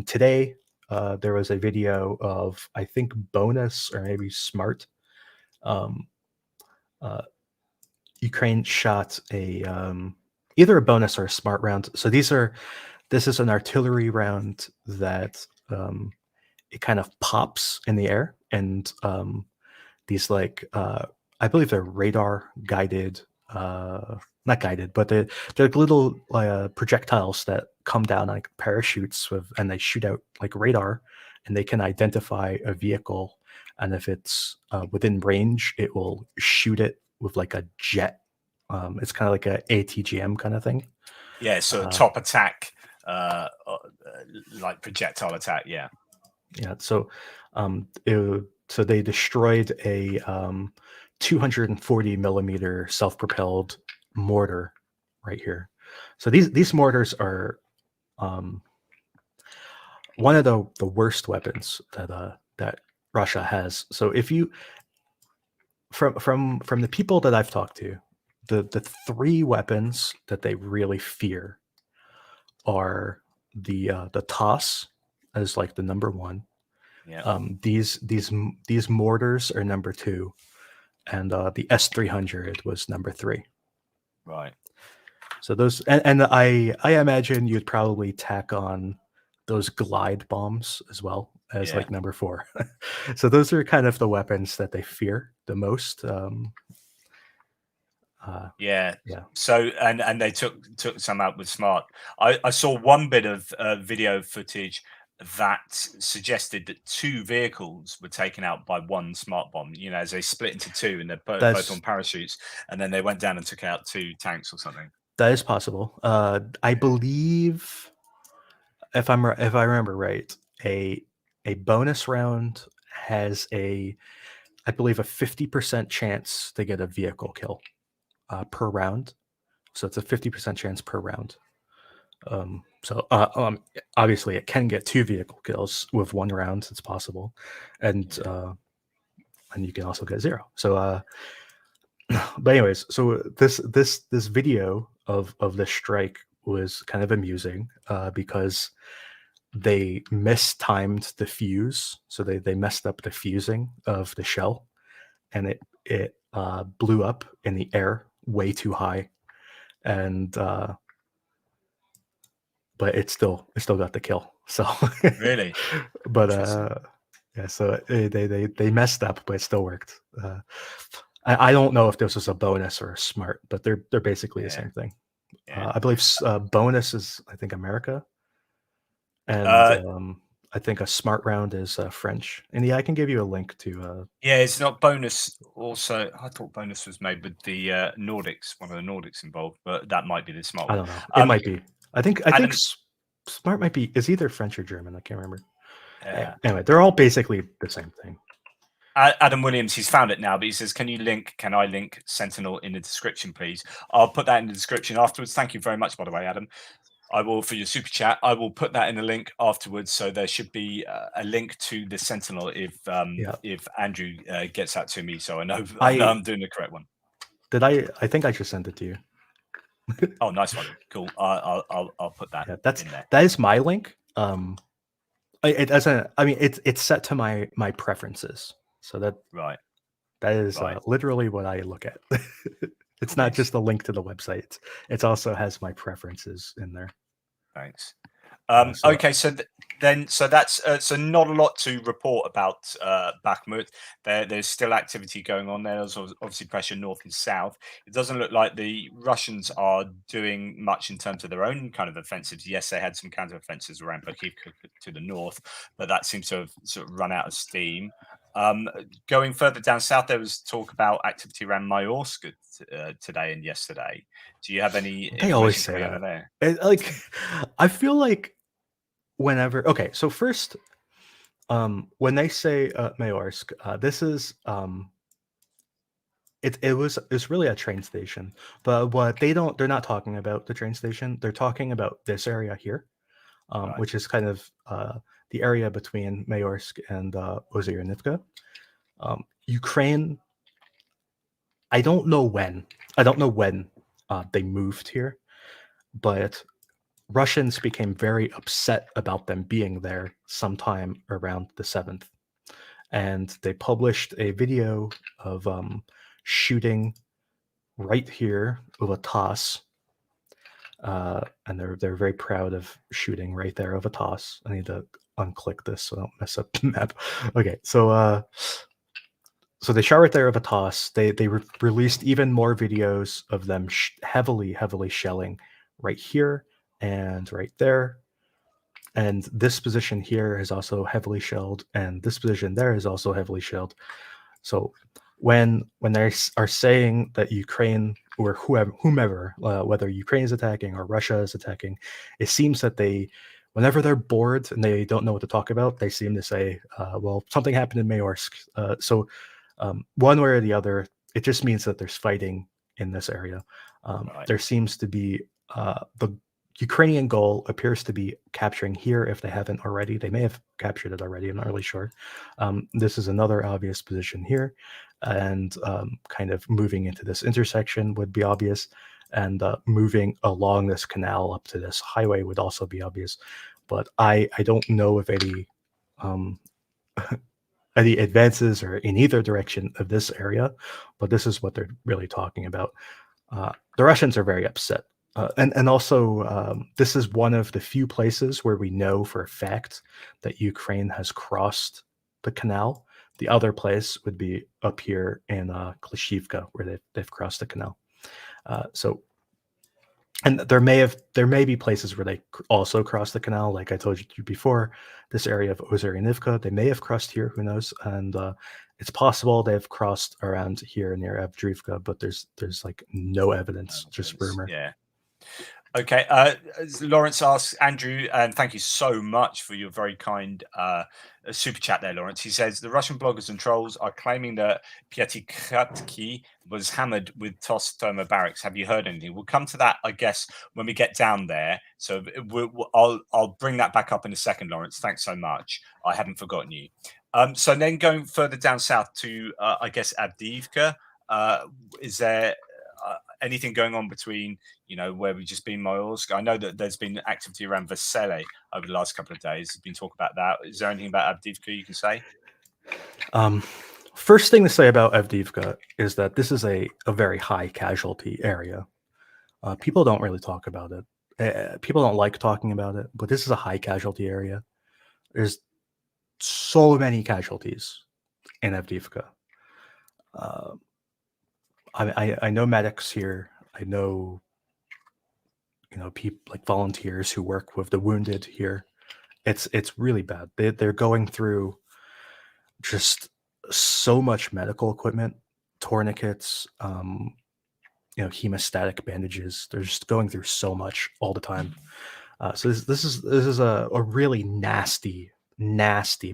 Today, there was a video of, I think, Bonus or maybe Smart. Um, uh, Ukraine shot a either a Bonus or a Smart round. So this is an artillery round that it kind of pops in the air, and these like I believe they're radar guided, not guided, but they're little projectiles that come down like parachutes with, and they shoot out like radar, and they can identify a vehicle, and if it's within range, it will shoot it with like a jet. It's kind of like a ATGM kind of thing. Yeah, so Uh, top attack, like projectile attack. Yeah, Yeah, so so they destroyed a 240 millimeter self-propelled mortar right here. So these mortars are um, one of the worst weapons that Russia has. So if you from the people that I've talked to, the three weapons that they really fear are the toss as like the number one. yeah, These mortars are number two, and the S-300 was number three. right. So those, and I imagine you'd probably tack on those glide bombs as well as Yeah, like number four. So those are kind of the weapons that they fear the most. Uh, yeah. yeah, So and they took some out with Smart. I saw one bit of video footage that suggested that two vehicles were taken out by one smart bomb. You know, as they split into two, and they're both on that's parachutes, and then they went down and took out two tanks or something. that is possible. I believe if I remember right, a a bonus round has I believe a 50% chance to get a vehicle kill per round. So it's a 50% chance per round. So obviously it can get two vehicle kills with one round. It's possible, and Yeah, and you can also get zero. So but anyways, so this video of this strike was kind of amusing because they mistimed the fuse, so they messed up the fusing of the shell, and it blew up in the air way too high, and but it still got the kill. So, really but interesting. yeah, so they messed up, but it still worked. I don't know if this was a bonus or a smart, but they're basically the Yeah, same thing. yeah. I believe bonus is, I think, America, and Uh, I think a smart round is French. And yeah, I can give you a link to. yeah, it's not bonus. Also, I thought bonus was made with the Nordics, one of the Nordics involved, but that might be the smart I one. don't know. It might be. I think Adam, smart might be is either French or German. I can't remember. yeah. Anyway, they're all basically the same thing. Adam Williams, he's found it now, but he says, Can I link Sentinel in the description, please? I'll put that in the description afterwards. Thank you very much, by the way, Adam. I will, for your super chat, I will put that in the link afterwards. So there should be a link to the Sentinel Yeah, if Andrew gets that to me. So I know I I'm doing the correct one. did. I think I just sent it to you. Oh, nice one. Cool. I'll put that Yeah, in there. that is my link. It doesn't. I mean, it's set to my preferences, so Right, that is right. literally what I look at. It's Cool not beans. just a link to the website. It also has my preferences in there. Thanks. So Okay, so so that's so not a lot to report about Bakhmut. There's still activity going on there. There's obviously pressure north and south. It doesn't look like the Russians are doing much in terms of their own kind of offensives. Yes, they had some counter offensives around Bakhmut to the north, but that seems to have sort of run out of steam. Going further down south, there was talk about activity around Mayorsk today and yesterday. Do you have any they always information say coming out that. of there? Like, I feel like whenever, okay, so first, when they say Mayorsk, this is it's really a train station, but what they're not talking about the train station. They're talking about this area here, Right. which is kind of the area between Mayorsk and Ozyrnivka. Ukraine, I don't know when. I don't know when they moved here, but Russians became very upset about them being there sometime around the 7th. And they published a video of shooting right here of a toss. And they're very proud of shooting right there of a toss. I need to unclick this so I don't mess up the map. Okay, so they shot right there of a toss. They released even more videos of them heavily shelling right here and right there. And this position here is also heavily shelled, and this position there is also heavily shelled. So when they are saying that Ukraine or whomever, whether Ukraine is attacking or Russia is attacking, it seems that whenever they're bored and they don't know what to talk about, they seem to say, "Well, something happened in Mayorsk." So one way or the other, it just means that there's fighting in this area. Right. There seems to be the Ukrainian goal appears to be capturing here if they haven't already. They may have captured it already. I'm not really sure. This is another obvious position here, and kind of moving into this intersection would be obvious, and moving along this canal up to this highway would also be obvious. But I don't know of um, any advances or in either direction of this area, but this is what they're really talking about. The Russians are very upset. And also, this is one of the few places where we know for a fact that Ukraine has crossed the canal. The other place would be up here in Klishivka, where they've crossed the canal. So, and there may be places where they also cross the canal, like I told you before. This area of Ozyrnivka, they may have crossed here. Who knows? And it's possible they've crossed around here near Avdriivka, but there's like no evidence, just rumor. Yeah. Okay. Lawrence asks Andrew, and thank you so much for your very kind super chat there, Lawrence. He says the Russian bloggers and trolls are claiming that Pyatikhatsky was hammered with Tostoma barracks. Have you heard anything? We'll come to that, I guess, when we get down there. So I'll bring that back up in a second, Lawrence. Thanks so much. I hadn't forgotten you. So then going further down south to, I guess, Avdiivka, is there anything going on between, where we've just been Mayorsk? I know that there's been activity around Vesele over the last couple of days. There's been talk about that. Is there anything about Avdiivka you can say? First thing to say about Avdiivka is that this is a very high casualty area. People don't really talk about it. People don't like talking about it, but this is a high casualty area. There's so many casualties in Avdiivka. I know medics here. I know, people like volunteers who work with the wounded here. It's really bad. They're going through just so much medical equipment, tourniquets, hemostatic bandages. They're just going through so much all the time. So this is a really nasty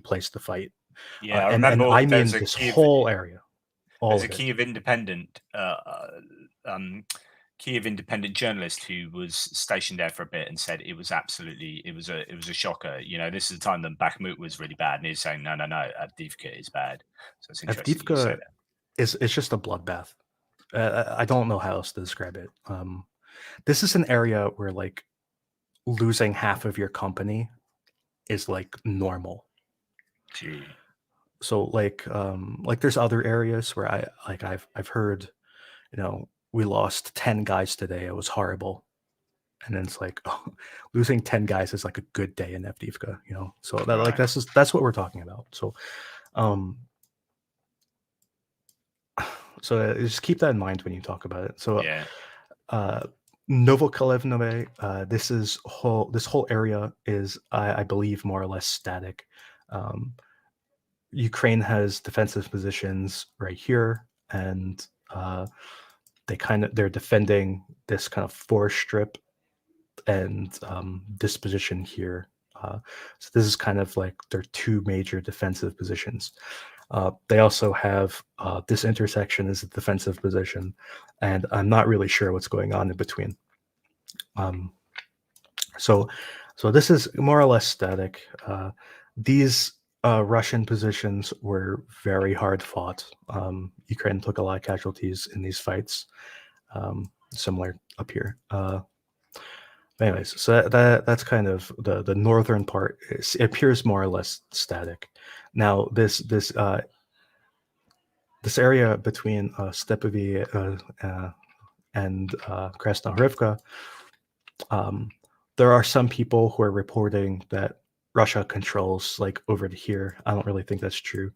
place to fight. Yeah, I And remember I mean there's a this Kiev, whole area. there's a Kiev independent Kiev independent journalist who was stationed there for a bit and said it was a shocker. This is the time that Bakhmut was really bad, and he's saying no, Avdiivka is bad. So it's interesting you say Avdiivka that. it's just a bloodbath. I don't know how else to describe it. This is an area where like losing half of your company is like normal. Gee. So like there's other areas where I've heard, we lost 10 guys today. It was horrible. And then it's like, oh, losing 10 guys is like a good day in Avdiivka, So that like Right. that's what we're talking about. So just keep that in mind when you talk about it. So Yeah. Novokalevnove, this whole area is, I believe, more or less static. Ukraine has defensive positions right here, and they're defending this kind of forest strip, and this position here So this is kind of like their two major defensive positions. They also have this intersection is a defensive position, and I'm not really sure what's going on in between. So this is more or less static. These Russian positions were very hard fought. Ukraine took a lot of casualties in these fights, similar up here. Anyways, so that's kind of the northern part. It appears more or less static. Now this area between Stepovy and Krasnohorivka, there are some people who are reporting that Russia controls like over to here. I don't really think that's true.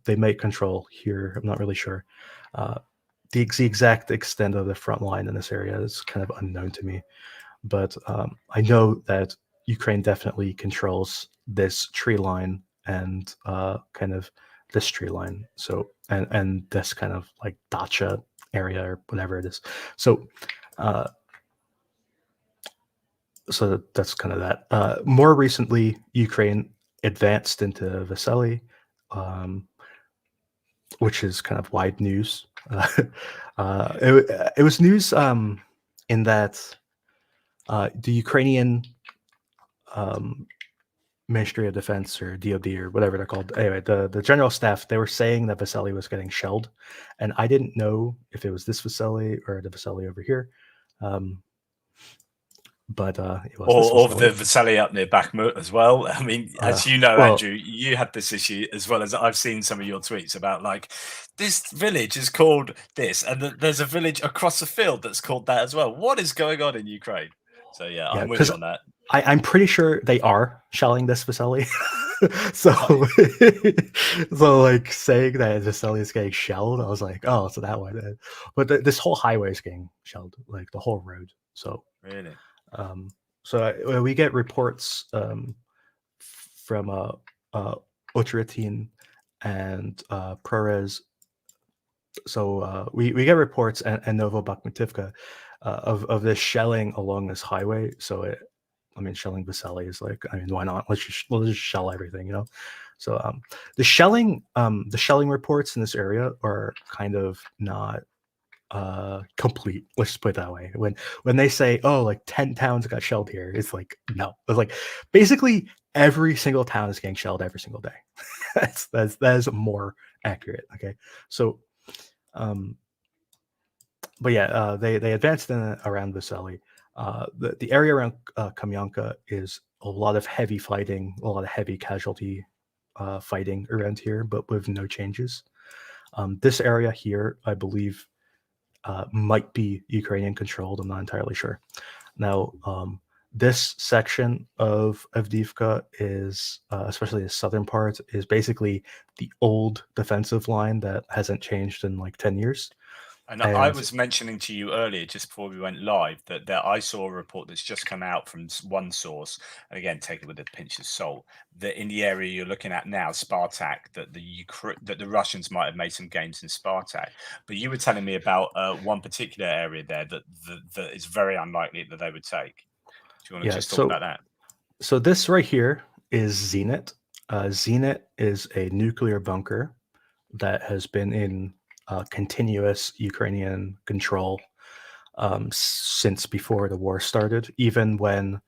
They might control here. I'm not really sure. The exact extent of the front line in this area is kind of unknown to me. But I know that Ukraine definitely controls this tree line and kind of this tree line. So and this kind of like dacha area or whatever it is. So so that's kind of that. More recently, Ukraine advanced into Vasily, which is kind of wide news. It was news in that the Ukrainian Ministry of Defense or DoD or whatever they're called. Anyway, the general staff, they were saying that Vasily was getting shelled, and I didn't know if it was this Vasily or the Vasily over here. But it was or the Vasily up near Bakhmut as well. I mean, as you know, Andrew, you had this issue as well as I've seen some of your tweets about like this village is called this, and there's a village across the field that's called that as well. What is going on in Ukraine? So yeah, I'm with you on that. I'm pretty sure they are shelling this Vasily. So like saying that Vasily is getting shelled, I was like, oh, so that one. But this whole highway is getting shelled, like the whole road. So really. So we get reports from Oteratin and ProRes. So we get reports and Novobakhmutivka of this shelling along this highway. So shelling Vasily is like, I mean, why not? Let's just shell everything, you know. So the shelling reports in this area are kind of not complete. Let's just put it that way. When they say, oh, like 10 towns got shelled here, it's like, no. It's like basically every single town is getting shelled every single day. that is more accurate. Okay. So but yeah, they advanced in around Vasily. The area around Kamyanka is a lot of heavy fighting, a lot of heavy casualty fighting around here, but with no changes. This area here, I believe, might be Ukrainian controlled. I'm not entirely sure. Now, this section of Avdiivka is, especially the southern part, is basically the old defensive line that hasn't changed in like 10 years. And I was mentioning to you earlier, just before we went live, that I saw a report that's just come out from one source, and again, take it with a pinch of salt, that in the area you're looking at now, Spartak, that the Russians might have made some gains in Spartak. But you were telling me about one particular area there that is very unlikely that they would take. Do you want to just talk about that? So this right here is Zenit. Zenit is a nuclear bunker that has been in continuous Ukrainian control since before the war started. Even when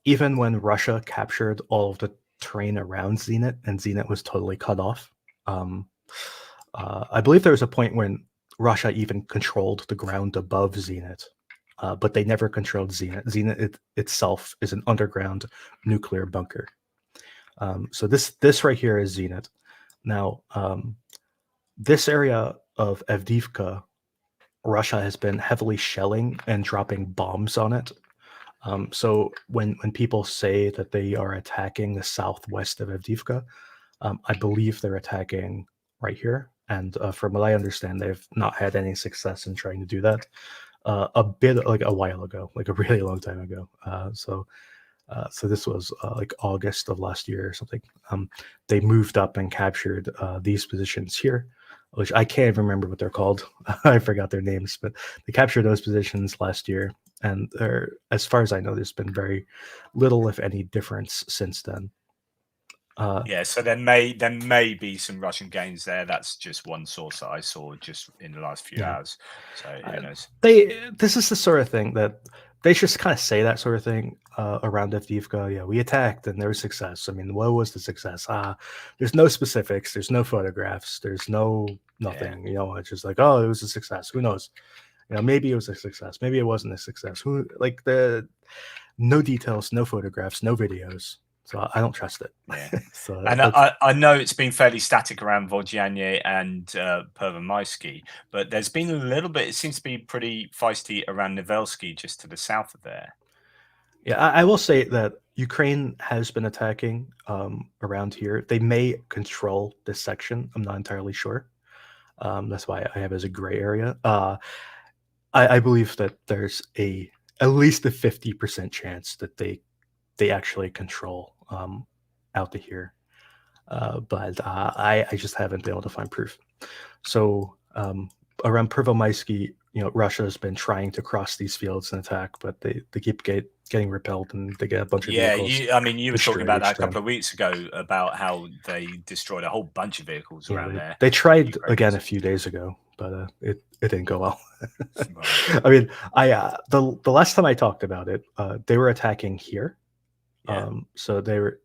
Russia captured all of the terrain around Zenit and Zenit was totally cut off. I believe there was a point when Russia even controlled the ground above Zenit, but they never controlled Zenit. Zenit itself is an underground nuclear bunker. So this right here is Zenit. Now, this area of Avdiivka, Russia has been heavily shelling and dropping bombs on it. So when people say that they are attacking the southwest of Avdiivka, I believe they're attacking right here. And from what I understand, they've not had any success in trying to do that. A bit like a while ago, like a really long time ago. So this was like August of last year or something. They moved up and captured these positions here, which I can't remember what they're called. I forgot their names, but they captured those positions last year. And there, as far as I know, there's been very little, if any, difference since then. Yeah, so there may be some Russian gains there. That's just one source that I saw just in the last few Yeah. hours. So who knows? This is the sort of thing that they just kind of say that sort of thing around Avdiivka. Yeah, we attacked and there was success. I mean, what was the success? There's no specifics. There's no photographs. There's nothing. You know, it's just like, oh, it was a success. Who knows? You know, maybe it was a success. Maybe it wasn't a success. Who like the no details, no photographs, no videos. So I don't trust it. Yeah. So And I know it's been fairly static around Vodyanye and Pervomaisky, but there's been a little bit. It seems to be pretty feisty around Nivelsky, just to the south of there. yeah, I will say that Ukraine has been attacking around here. They may control this section. I'm not entirely sure. That's why I have it as a gray area. I believe that there's at least a 50% chance that they actually control out to here. But I just haven't been able to find proof. So around Pervomaisky, you know, Russia has been trying to cross these fields and attack, but they keep getting repelled and they get a bunch of Yeah, vehicles. I mean, you were talking about destroyed that each a couple time. of weeks ago about how they destroyed a whole bunch of vehicles around there. They tried Ukrainians. again a few days ago, but it didn't go well. Right. I mean, the last time I talked about it, they were attacking here. Yeah. So they were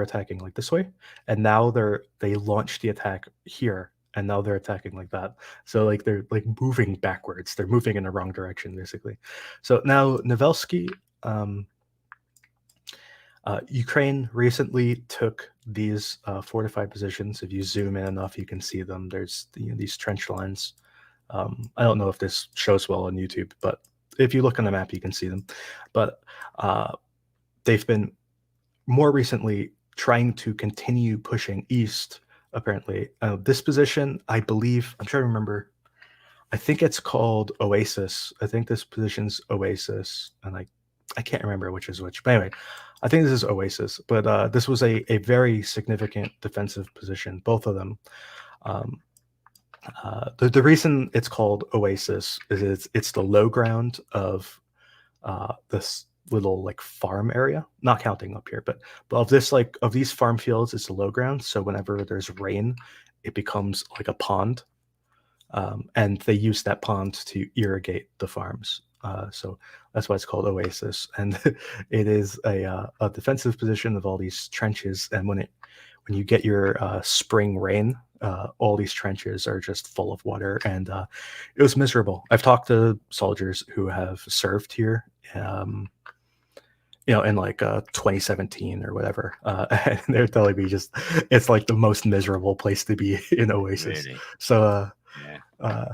attacking like this way, and now they launched the attack here, and now they're attacking like that. So like they're like moving backwards. They're moving in the wrong direction, basically. So now Nivelsky, Ukraine recently took these fortified positions. If you zoom in enough, you can see them. There's these trench lines. I don't know if this shows well on YouTube, but if you look on the map, you can see them. But they've been more recently trying to continue pushing east. Apparently, this position, I believe, I'm trying to remember. I think it's called Oasis. I think this position's Oasis, and I can't remember which is which. But anyway, I think this is Oasis. But this was a very significant defensive position, both of them. The reason it's called Oasis is it's the low ground of this little like farm area, not counting up here, but of this like of these farm fields, it's the low ground. So whenever there's rain, it becomes like a pond, and they use that pond to irrigate the farms. So that's why it's called Oasis, and it is a defensive position of all these trenches. And when you get your spring rain, all these trenches are just full of water, and it was miserable. I've talked to soldiers who have served here, you know, in like 2017 or whatever, and they're telling me just it's like the most miserable place to be in Oasis. Really? So, Yeah.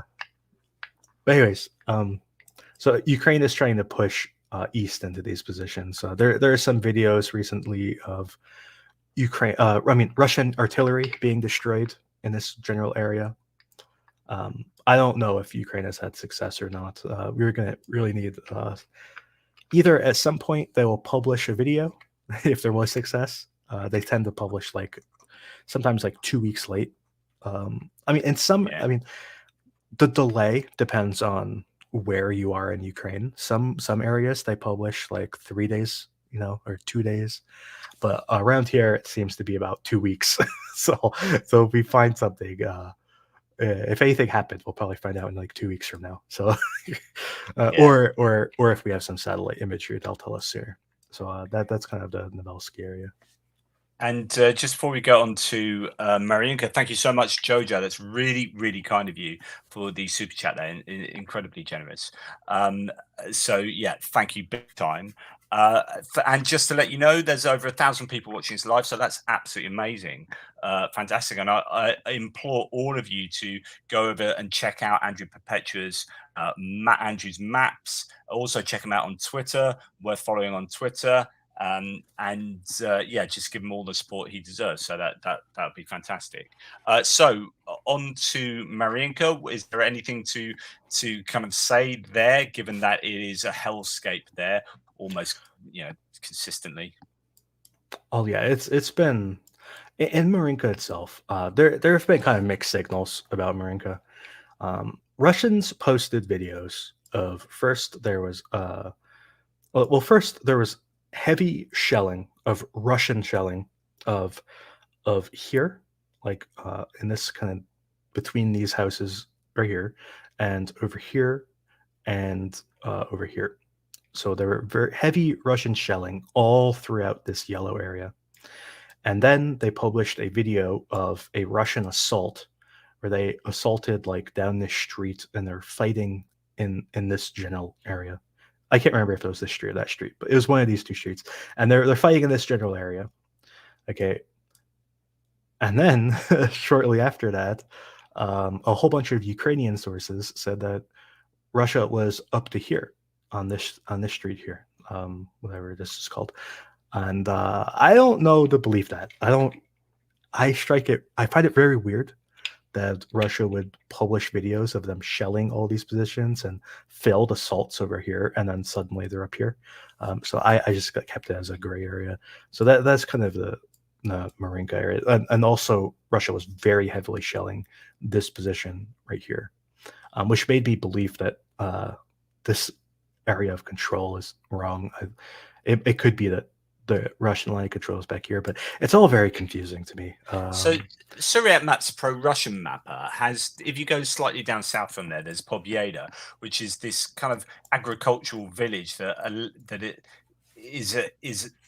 but anyways, so Ukraine is trying to push east into these positions. So there are some videos recently of Russian artillery being destroyed in this general area. I don't know if Ukraine has had success or not. We're gonna really need either at some point they will publish a video if there was success. They tend to publish like sometimes like 2 weeks late. I mean, the delay depends on where you are in Ukraine. Some areas they publish like 3 days, you know, or 2 days. But around here, it seems to be about 2 weeks. so if we find something, if anything happens, we'll probably find out in like 2 weeks from now. So, Yeah. or if we have some satellite imagery, they'll tell us sooner. So that's kind of the Novelsky area. And just before we go on to Mariinka, thank you so much, Jojo. That's really, really kind of you for the super chat there. Incredibly generous. So, yeah, thank you big time. And just to let you know, there's over 1,000 people watching this live. So that's absolutely amazing. Fantastic. And I implore all of you to go over and check out Andrew Perpetua's Andrew's maps. Also, check him out on Twitter. Worth following on Twitter. Yeah, just give him all the support he deserves. So that would be fantastic. So on to Mariinka. Is there anything to kind of say there, given that it is a hellscape there, almost consistently? Oh yeah, it's been in Mariinka itself. There have been kind of mixed signals about Mariinka. Russians posted videos of first there was well, first there was heavy shelling of Russian shelling of here, like in this kind of between these houses right here, and over here, and over here. So there were very heavy Russian shelling all throughout this yellow area. And then they published a video of a Russian assault where they assaulted like down this street and they're fighting in this general area. I can't remember if it was this street or that street, but it was one of these two streets. And they're fighting in this general area. Okay. And then shortly after that, a whole bunch of Ukrainian sources said that Russia was up to here on this street here, whatever this is called. And I don't know to believe that. I find it very weird that Russia would publish videos of them shelling all these positions and failed assaults over here, and then suddenly they're up here. So I just got kept it as a gray area. So that's kind of the Marinka area, and also Russia was very heavily shelling this position right here, which made me believe that this area of control is wrong. It could be that the Russian line of control is back here, but it's all very confusing to me. So Syriac Map's pro-Russian mapper has, if you go slightly down south from there, there's Pobieda, which is this kind of agricultural village that it is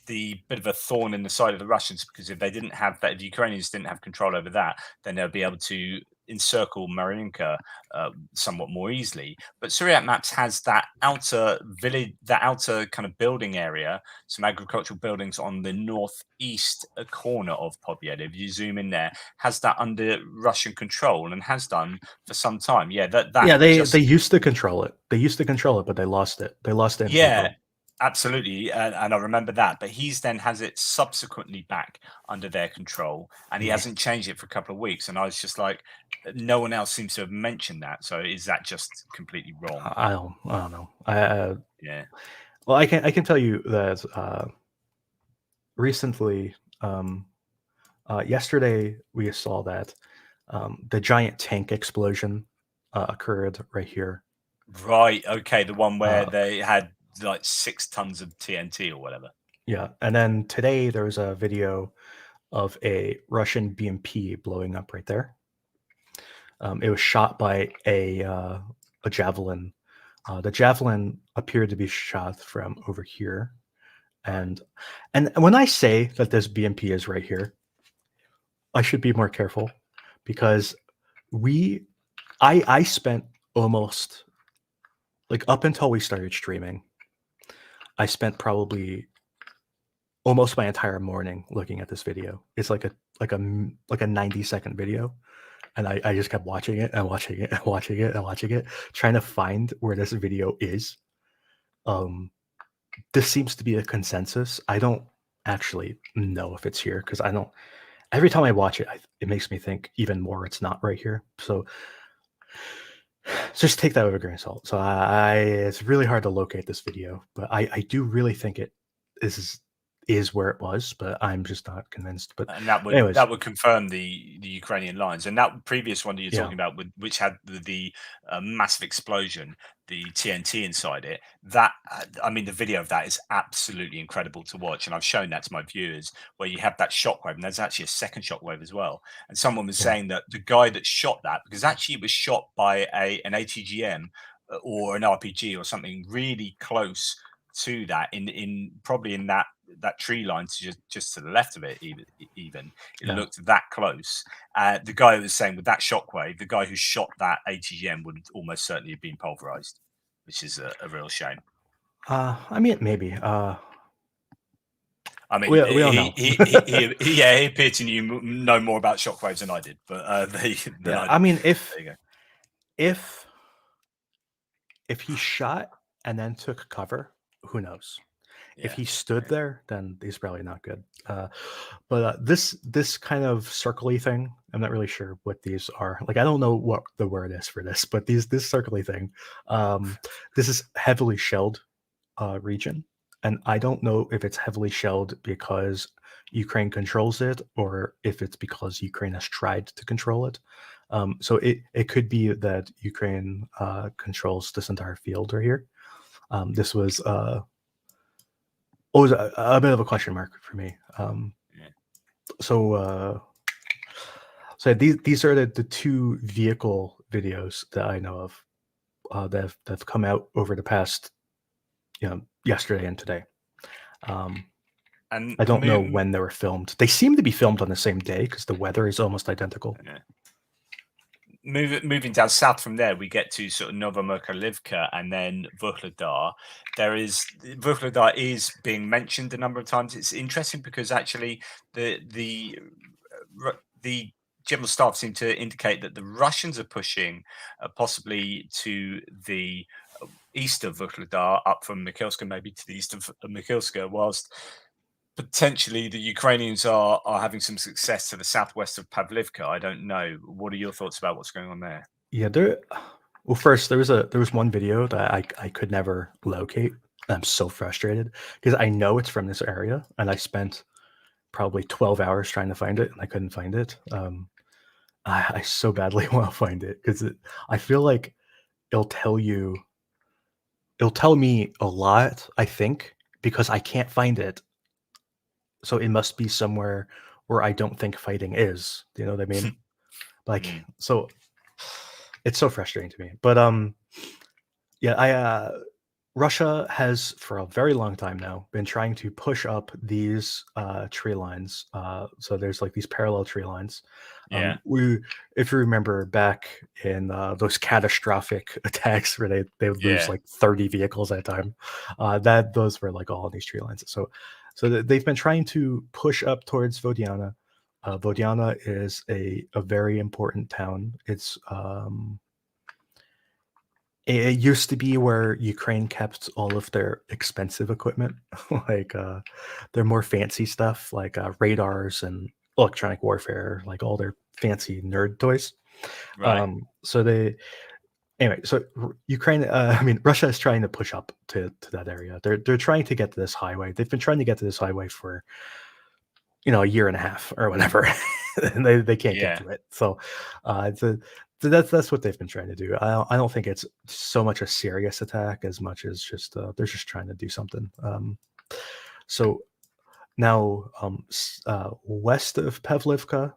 the bit of a thorn in the side of the Russians, because if they didn't have that, if the Ukrainians didn't have control over that, then they'll be able to encircle Marinka somewhat more easily. But Syriac Maps has that outer village, that outer kind of building area, some agricultural buildings on the northeast corner of Pobieda. If you zoom in there, has that under Russian control and has done for some time. Yeah, they used to control it. They used to control it, but they lost it. They lost it. Yeah. Absolutely, and I remember that. But he's then has it subsequently back under their control, and he hasn't changed it for a couple of weeks. And I was just like, no one else seems to have mentioned that. So is that just completely wrong? I don't know. Yeah. Well, I can tell you that recently, yesterday we saw that the giant tank explosion occurred right here. Right. Okay. The one where they had like 6 tons of TNT or whatever. Yeah, and then today there was a video of a Russian BMP blowing up right there. It was shot by a javelin. The javelin appeared to be shot from over here, and when I say that this BMP is right here, I should be more careful, because I spent almost, like, up until we started streaming, I spent probably almost my entire morning looking at this video. It's like a 90-second video, and I just kept watching it and watching it and watching it and watching it, trying to find where this video is. This seems to be a consensus. I don't actually know if it's here, because I don't. Every time I watch it, it makes me think even more it's not right here. So just take that with a grain of salt. So it's really hard to locate this video, but I do really think this is where it was, but I'm just not convinced. But and that would confirm the Ukrainian lines. And that previous one that you're talking about, which had the massive explosion, the TNT inside it, that I mean, the video of that is absolutely incredible to watch, and I've shown that to my viewers, where you have that shockwave, and there's actually a second shockwave as well. And someone was saying that the guy that shot that, because actually it was shot by an ATGM or an RPG or something really close to that, in probably in that tree line to just to the left of it, even it looked that close. The guy was saying with that shockwave, the guy who shot that ATGM would almost certainly have been pulverized, which is a real shame. I mean, maybe. I mean, we don't know. he appeared to know more about shockwaves than I did, but I mean, if he shot and then took cover, who knows? If he stood there, then he's probably not good. But this kind of circly thing, I'm not really sure what these are. Like, I don't know what the word is for this, but this circly thing, this is heavily shelled region, and I don't know if it's heavily shelled because Ukraine controls it, or if it's because Ukraine has tried to control it. So it could be that Ukraine controls this entire field right here. This was always a bit of a question mark for me. Yeah. So so these are the two vehicle videos that I know of that have come out over the past, yesterday and today. And I don't know when they were filmed. They seem to be filmed on the same day because the weather is almost identical. yeah. Moving down south from there, we get to sort of Novomykhailivka and then Vuhledar. Vuhledar is being mentioned a number of times. It's interesting because actually the general staff seem to indicate that the Russians are pushing possibly to the east of Vuhledar, up from Mikhailska, maybe to the east of Mikhailska, whilst potentially the Ukrainians are having some success to the southwest of Pavlivka. I don't know. What are your thoughts about what's going on there? Yeah, well, first there was one video that I could never locate. I'm so frustrated because I know it's from this area, and I spent probably 12 hours trying to find it, and I couldn't find it. I so badly want to find it because I feel like it'll tell me a lot, I think, because I can't find it. So it must be somewhere where I don't think fighting is. Do you know what I mean? Like, so it's so frustrating to me. But yeah, Russia has for a very long time now been trying to push up these tree lines. So there's like these parallel tree lines. Yeah. If you remember back in those catastrophic attacks where they would lose Yeah. like 30 vehicles at a time, those were like all on these tree lines. So they've been trying to push up towards Vodiana. Vodiana is a very important town. It used to be where Ukraine kept all of their expensive equipment, like their more fancy stuff, like radars and electronic warfare, like all their fancy nerd toys. Right. So Ukraine, I mean, Russia is trying to push up to that area. They're trying to get to this highway. They've been trying to get to this highway for a year and a half or whatever, and they can't get Yeah. to it. So that's what they've been trying to do. I don't think it's so much a serious attack as much as just they're just trying to do something. So now west of Pavlivka,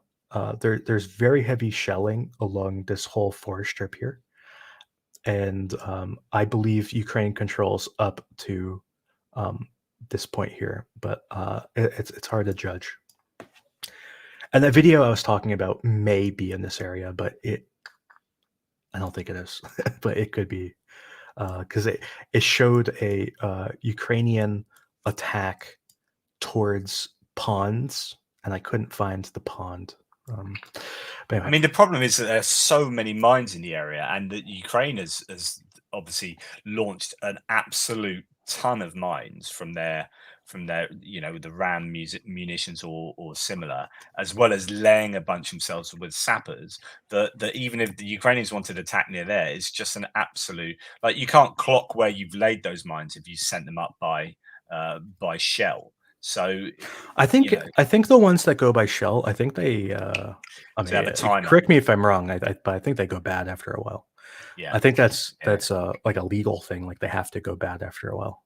there's very heavy shelling along this whole forest strip here, and I believe Ukraine controls up to this point here, but it's hard to judge. And that video I was talking about may be in this area, but I don't think it is, but it could be because it showed a Ukrainian attack towards ponds, and I couldn't find the pond. But anyway. I mean, the problem is that there are so many mines in the area, and that Ukraine has obviously launched an absolute ton of mines from their the RAM munitions or similar, as well as laying a bunch themselves with sappers. That even if the Ukrainians wanted to attack near there, it's just an absolute, like, you can't clock where you've laid those mines if you sent them up by shell. So I think the ones that go by shell, I think they I they have a mean, timer. correct me if I'm wrong, but I think they go bad after a while. Yeah, I think that's like a legal thing, like they have to go bad after a while.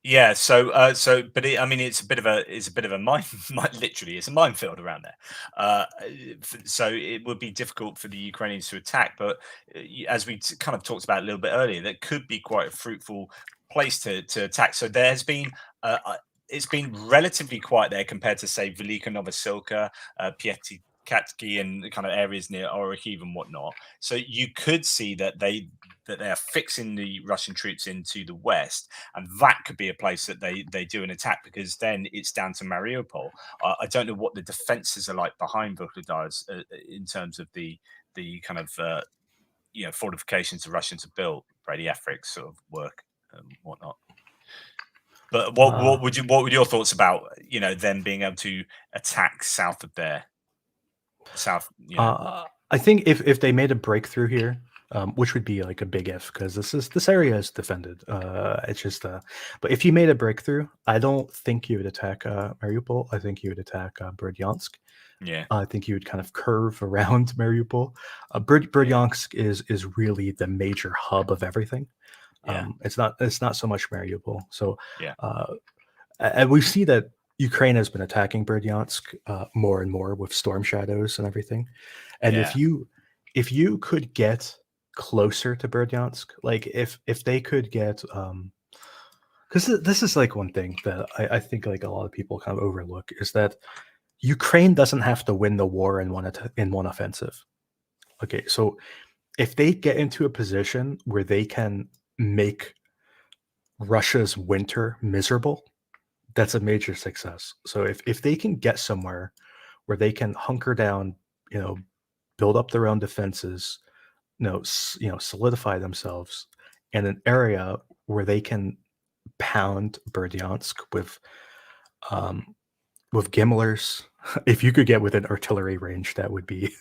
Yeah. So, but I mean, it's a bit of a literally, it's a minefield around there. So it would be difficult for the Ukrainians to attack. But as we kind of talked about a little bit earlier, that could be quite a fruitful place to attack. So there's been, it's been relatively quiet there compared to, say, Velika Novosilka, Piatikatki, and kind of areas near Orikhiv and whatnot. So you could see that they are fixing the Russian troops into the west, and that could be a place that they do an attack, because then it's down to Mariupol. I don't know what the defenses are like behind Vuhledar in terms of the kind of fortifications the Russians have built, radiatrics sort of work and whatnot. But what would your thoughts about them being able to attack south of there? I think if they made a breakthrough here, which would be like a big if, because this area is defended. It's just but if you made a breakthrough, I don't think you would attack Mariupol. I think you would attack Berdyansk, Yeah. I think you would kind of curve around Mariupol. Yeah. Berdyansk is really the major hub of everything. Yeah. It's not so much Mariupol. So, Yeah. and we see that Ukraine has been attacking Berdyansk more and more with storm shadows and everything. And Yeah. if you could get closer to Berdyansk, like if they could get because this is like one thing that I think like a lot of people kind of overlook is that Ukraine doesn't have to win the war in in one offensive. Okay, so if they get into a position where they can make Russia's winter miserable, that's a major success. So if they can get somewhere where they can hunker down, you know, build up their own defenses, solidify themselves in an area where they can pound Berdyansk um, with Gimlers. If you could get within artillery range, that would be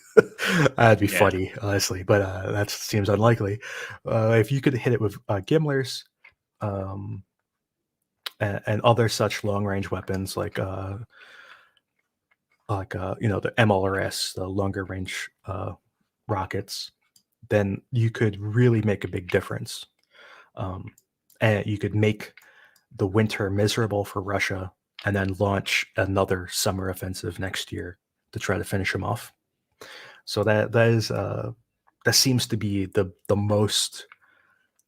that'd be Yeah. funny, honestly. But that seems unlikely. If you could hit it with Gimlers um, and other such long range weapons the MLRS, the longer range rockets, then you could really make a big difference. Um, and you could make the winter miserable for Russia, and then launch another summer offensive next year to try to finish them off. So that seems to be the most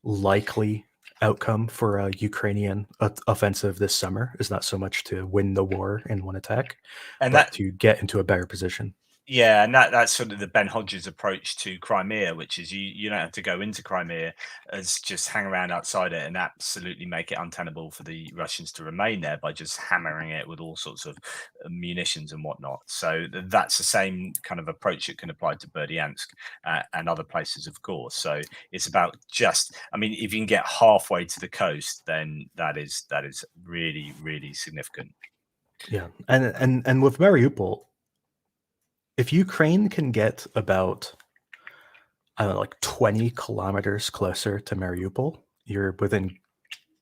likely outcome for a Ukrainian offensive this summer is not so much to win the war in one attack, And but that to get into a better position. Yeah, and that's sort of the Ben Hodges approach to Crimea, which is you don't have to go into Crimea, as just hang around outside it and absolutely make it untenable for the Russians to remain there by just hammering it with all sorts of munitions and whatnot. So that's the same kind of approach that can apply to Berdyansk and other places, of course. So it's about I mean, if you can get halfway to the coast, then that is really, really significant. Yeah, and with Mariupol, if Ukraine can get about I don't know, like 20 kilometers closer to Mariupol, you're within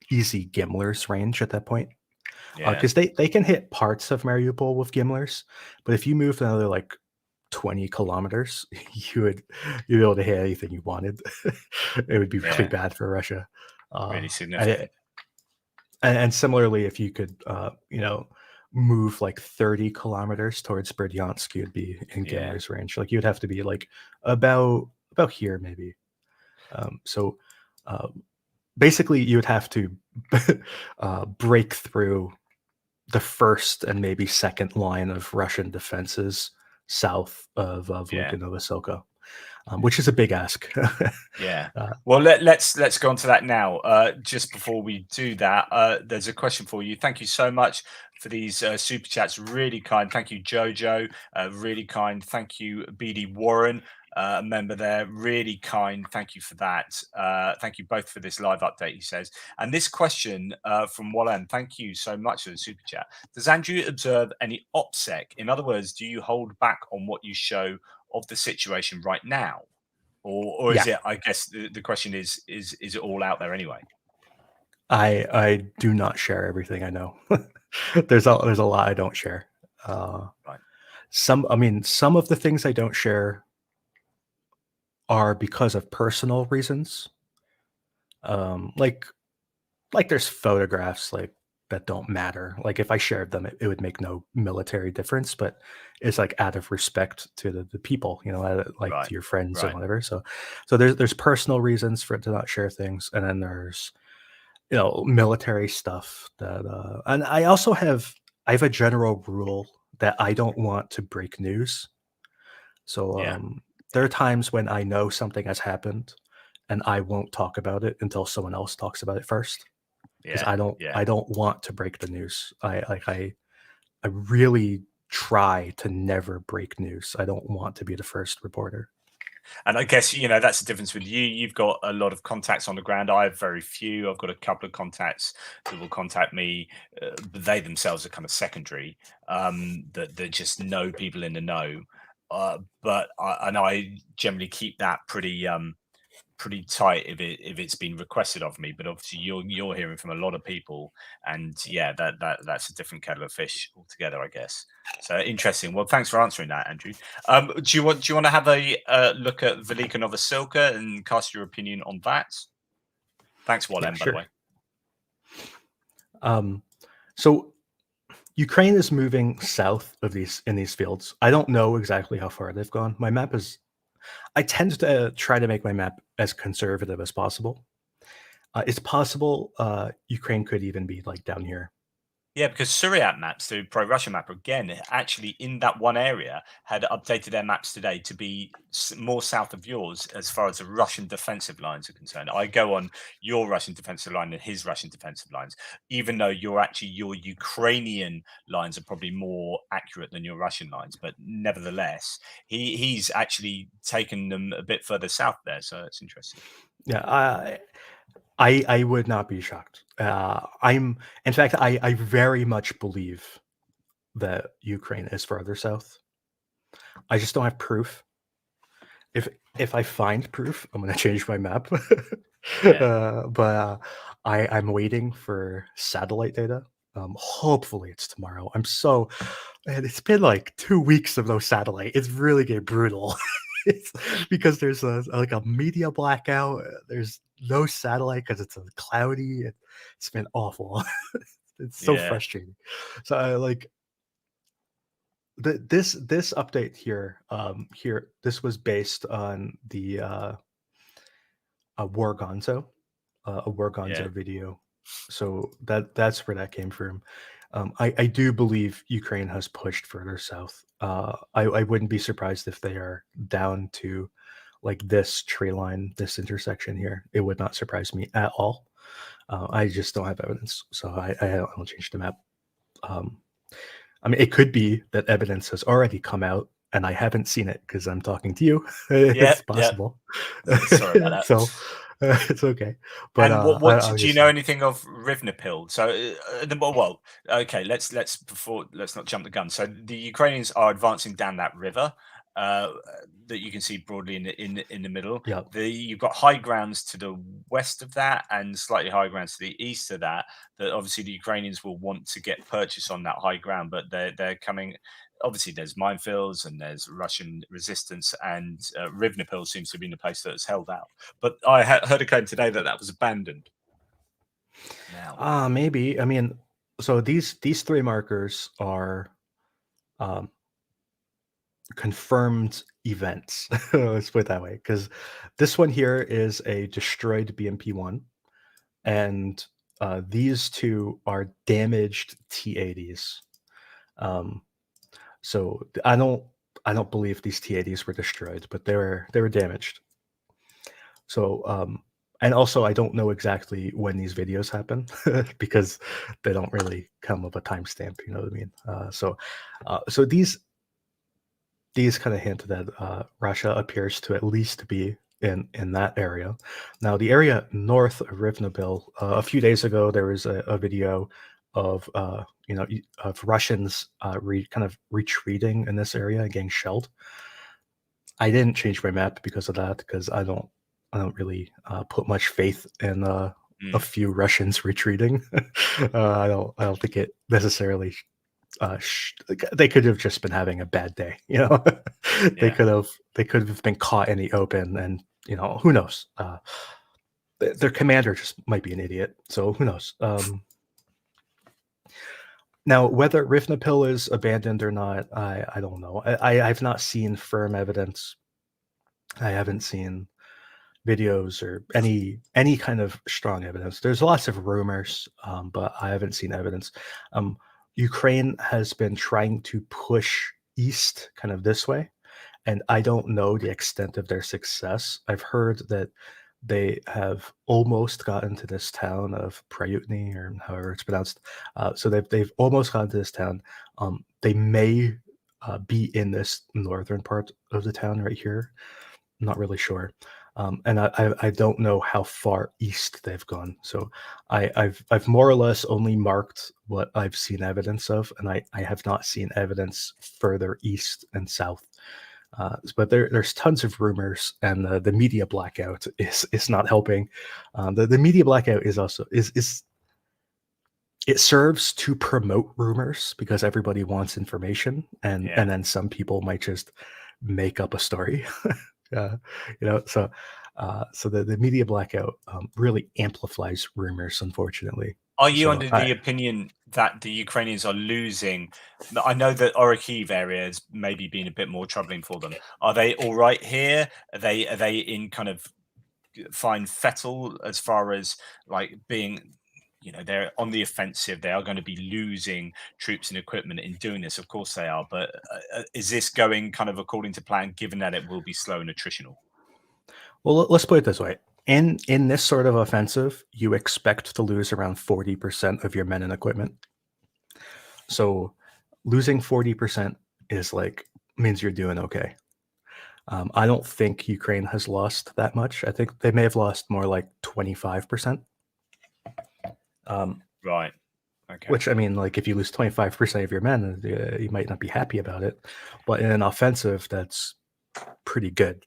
easy Gimler's range at that point. Yeah, Because they can hit parts of Mariupol with Gimlers, but if you move another like 20 kilometers, you'd be able to hit anything you wanted. It would be really yeah, bad for Russia. really And, significant. and similarly, if you could, move like 30 kilometers towards Berdyansk, you'd be in Yeah. Gimler's range. Like you'd have to be like about here maybe. So uh, basically, you would have to break through the first and maybe second line of Russian defenses south of Yeah. Lukanovoselka, which is a big ask. Yeah. uh, Well, let's go on to that now. Just before we do that, there's a question for you. Thank you so much for these super chats. Really kind. Thank you, Jojo. Really kind. Thank you, BD Warren, a member there. Really kind. Thank you for that. Thank you both for this live update. He says, and this question from Wallen. Thank you so much for the super chat. Does Andrew observe any OPSEC? In other words, do you hold back on what you show of the situation right now? Or is yeah, it? I guess the question is it all out there anyway? I do not share everything I know. There's a lot I don't share. Uh, Right. some of the things I don't share are because of personal reasons. Like there's photographs like that don't matter. Like if I shared them, it would make no military difference, but it's like out of respect to the people, like Right. to your friends and Right. whatever. So there's personal reasons for it to not share things, and then there's military stuff that and I have a general rule that I don't want to break news. So Yeah. there Yeah. are times when I know something has happened and I won't talk about it until someone else talks about it first because Yeah. Yeah. I don't want to break the news. I really try to never break news. I don't want to be the first reporter. And I guess that's the difference with you. You've got a lot of contacts on the ground. I have very few. I've got a couple of contacts who will contact me, but they themselves are kind of secondary. That just know people in the know. But I generally keep that pretty. pretty tight if it's been requested of me. But obviously, you're hearing from a lot of people, and yeah, that's a different kettle of fish altogether, I guess. So interesting. Well, thanks for answering that, Andrew. Do you want to have a look at Velika Novosilka and cast your opinion on that? Thanks, Walem, Yeah, by the sure. way. So Ukraine is moving south of these fields. I don't know exactly how far they've gone. My map is. I tend to try to make my map as conservative as possible. It's possible Ukraine could even be like down here. Yeah, because Suryat Maps, the pro-Russian mapper, again, actually in that one area had updated their maps today to be more south of yours as far as the Russian defensive lines are concerned. I go on your Russian defensive line and his Russian defensive lines, even though your Ukrainian lines are probably more accurate than your Russian lines. But nevertheless, he's actually taken them a bit further south there. So it's interesting. Yeah, I would not be shocked. In fact, I very much believe that Ukraine is further south. I just don't have proof. If I find proof, I'm gonna change my map. But I'm waiting for satellite data. Hopefully it's tomorrow. And it's been like 2 weeks of no satellite. It's really getting brutal. It's because there's like a media blackout. There's no satellite because it's cloudy. It's been awful. It's so Yeah, frustrating. So I like this update here. This was based on the a War yeah. Gonzo video. So that's where that came from. I do believe Ukraine has pushed further south. I wouldn't be surprised if they are down to like this tree line, this intersection here. It would not surprise me at all. I just don't have evidence, so I don't change the map. I mean, it could be that evidence has already come out and I haven't seen it because I'm talking to you. Yeah, It's yeah. possible. Sorry about that. So it's okay. But And what I'll do you just know say, anything of Rivnapil? So, well, okay, let's not jump the gun. So the Ukrainians are advancing down that river uh, that you can see broadly in the middle. yeah. You've got high grounds to the west of that and slightly high grounds to the east of that. That obviously the Ukrainians will want to get purchase on that high ground, but they're coming. Obviously, there's minefields and there's Russian resistance, and Rivnapil seems to be in the place that's held out. But I heard a claim today that was abandoned. Now, Maybe. I mean, so these three markers are um, confirmed events. Let's put it that way, because this one here is a destroyed BMP-1, and these two are damaged T-80s. So I don't believe these T-80s were destroyed, but they were damaged. So and also I don't know exactly when these videos happen because they don't really come with a timestamp. You know what I mean? So these kind of hint that Russia appears to at least be in that area. Now, the area north of Rivnapil, a few days ago, there was a video of of Russians kind of retreating in this area and getting shelled. I didn't change my map because of that, because I don't put much faith in a few Russians retreating. I don't think it necessarily they could have just been having a bad day, you know. they yeah, could have been caught in the open, and who knows. Their commander just might be an idiot, so who knows. Now, whether Rivnapil is abandoned or not, I don't know. I've not seen firm evidence. I haven't seen videos or any kind of strong evidence. There's lots of rumors, but I haven't seen evidence. Ukraine has been trying to push east, kind of this way, and I don't know the extent of their success. I've heard that they have almost gotten to this town of Prayutny, or however it's pronounced. So they've almost gotten to this town. They may be in this northern part of the town right here. I'm not really sure. And I don't know how far east they've gone. So I've more or less only marked what I've seen evidence of, and I have not seen evidence further east and south. But there's tons of rumors, and the media blackout is not helping. The media blackout is also is it serves to promote rumors because everybody wants information, and Yeah. then some people might just make up a story. uh, so the media blackout really amplifies rumors, unfortunately. Are you So under the opinion that the Ukrainians are losing? I know that Orikhiv area has maybe been a bit more troubling for them. Are they all right here? Are they in kind of fine fettle as far as like being, they're on the offensive? They are going to be losing troops and equipment in doing this. Of course they are. But is this going kind of according to plan, given that it will be slow and attritional? well, let's put it this way. In this sort of offensive, you expect to lose around 40% of your men and equipment. So losing 40% is like means you're doing okay. I don't think Ukraine has lost that much. I think they may have lost more like 25%. Right. Okay. Which, I mean, like if you lose 25% of your men, you might not be happy about it. But in an offensive, that's pretty good.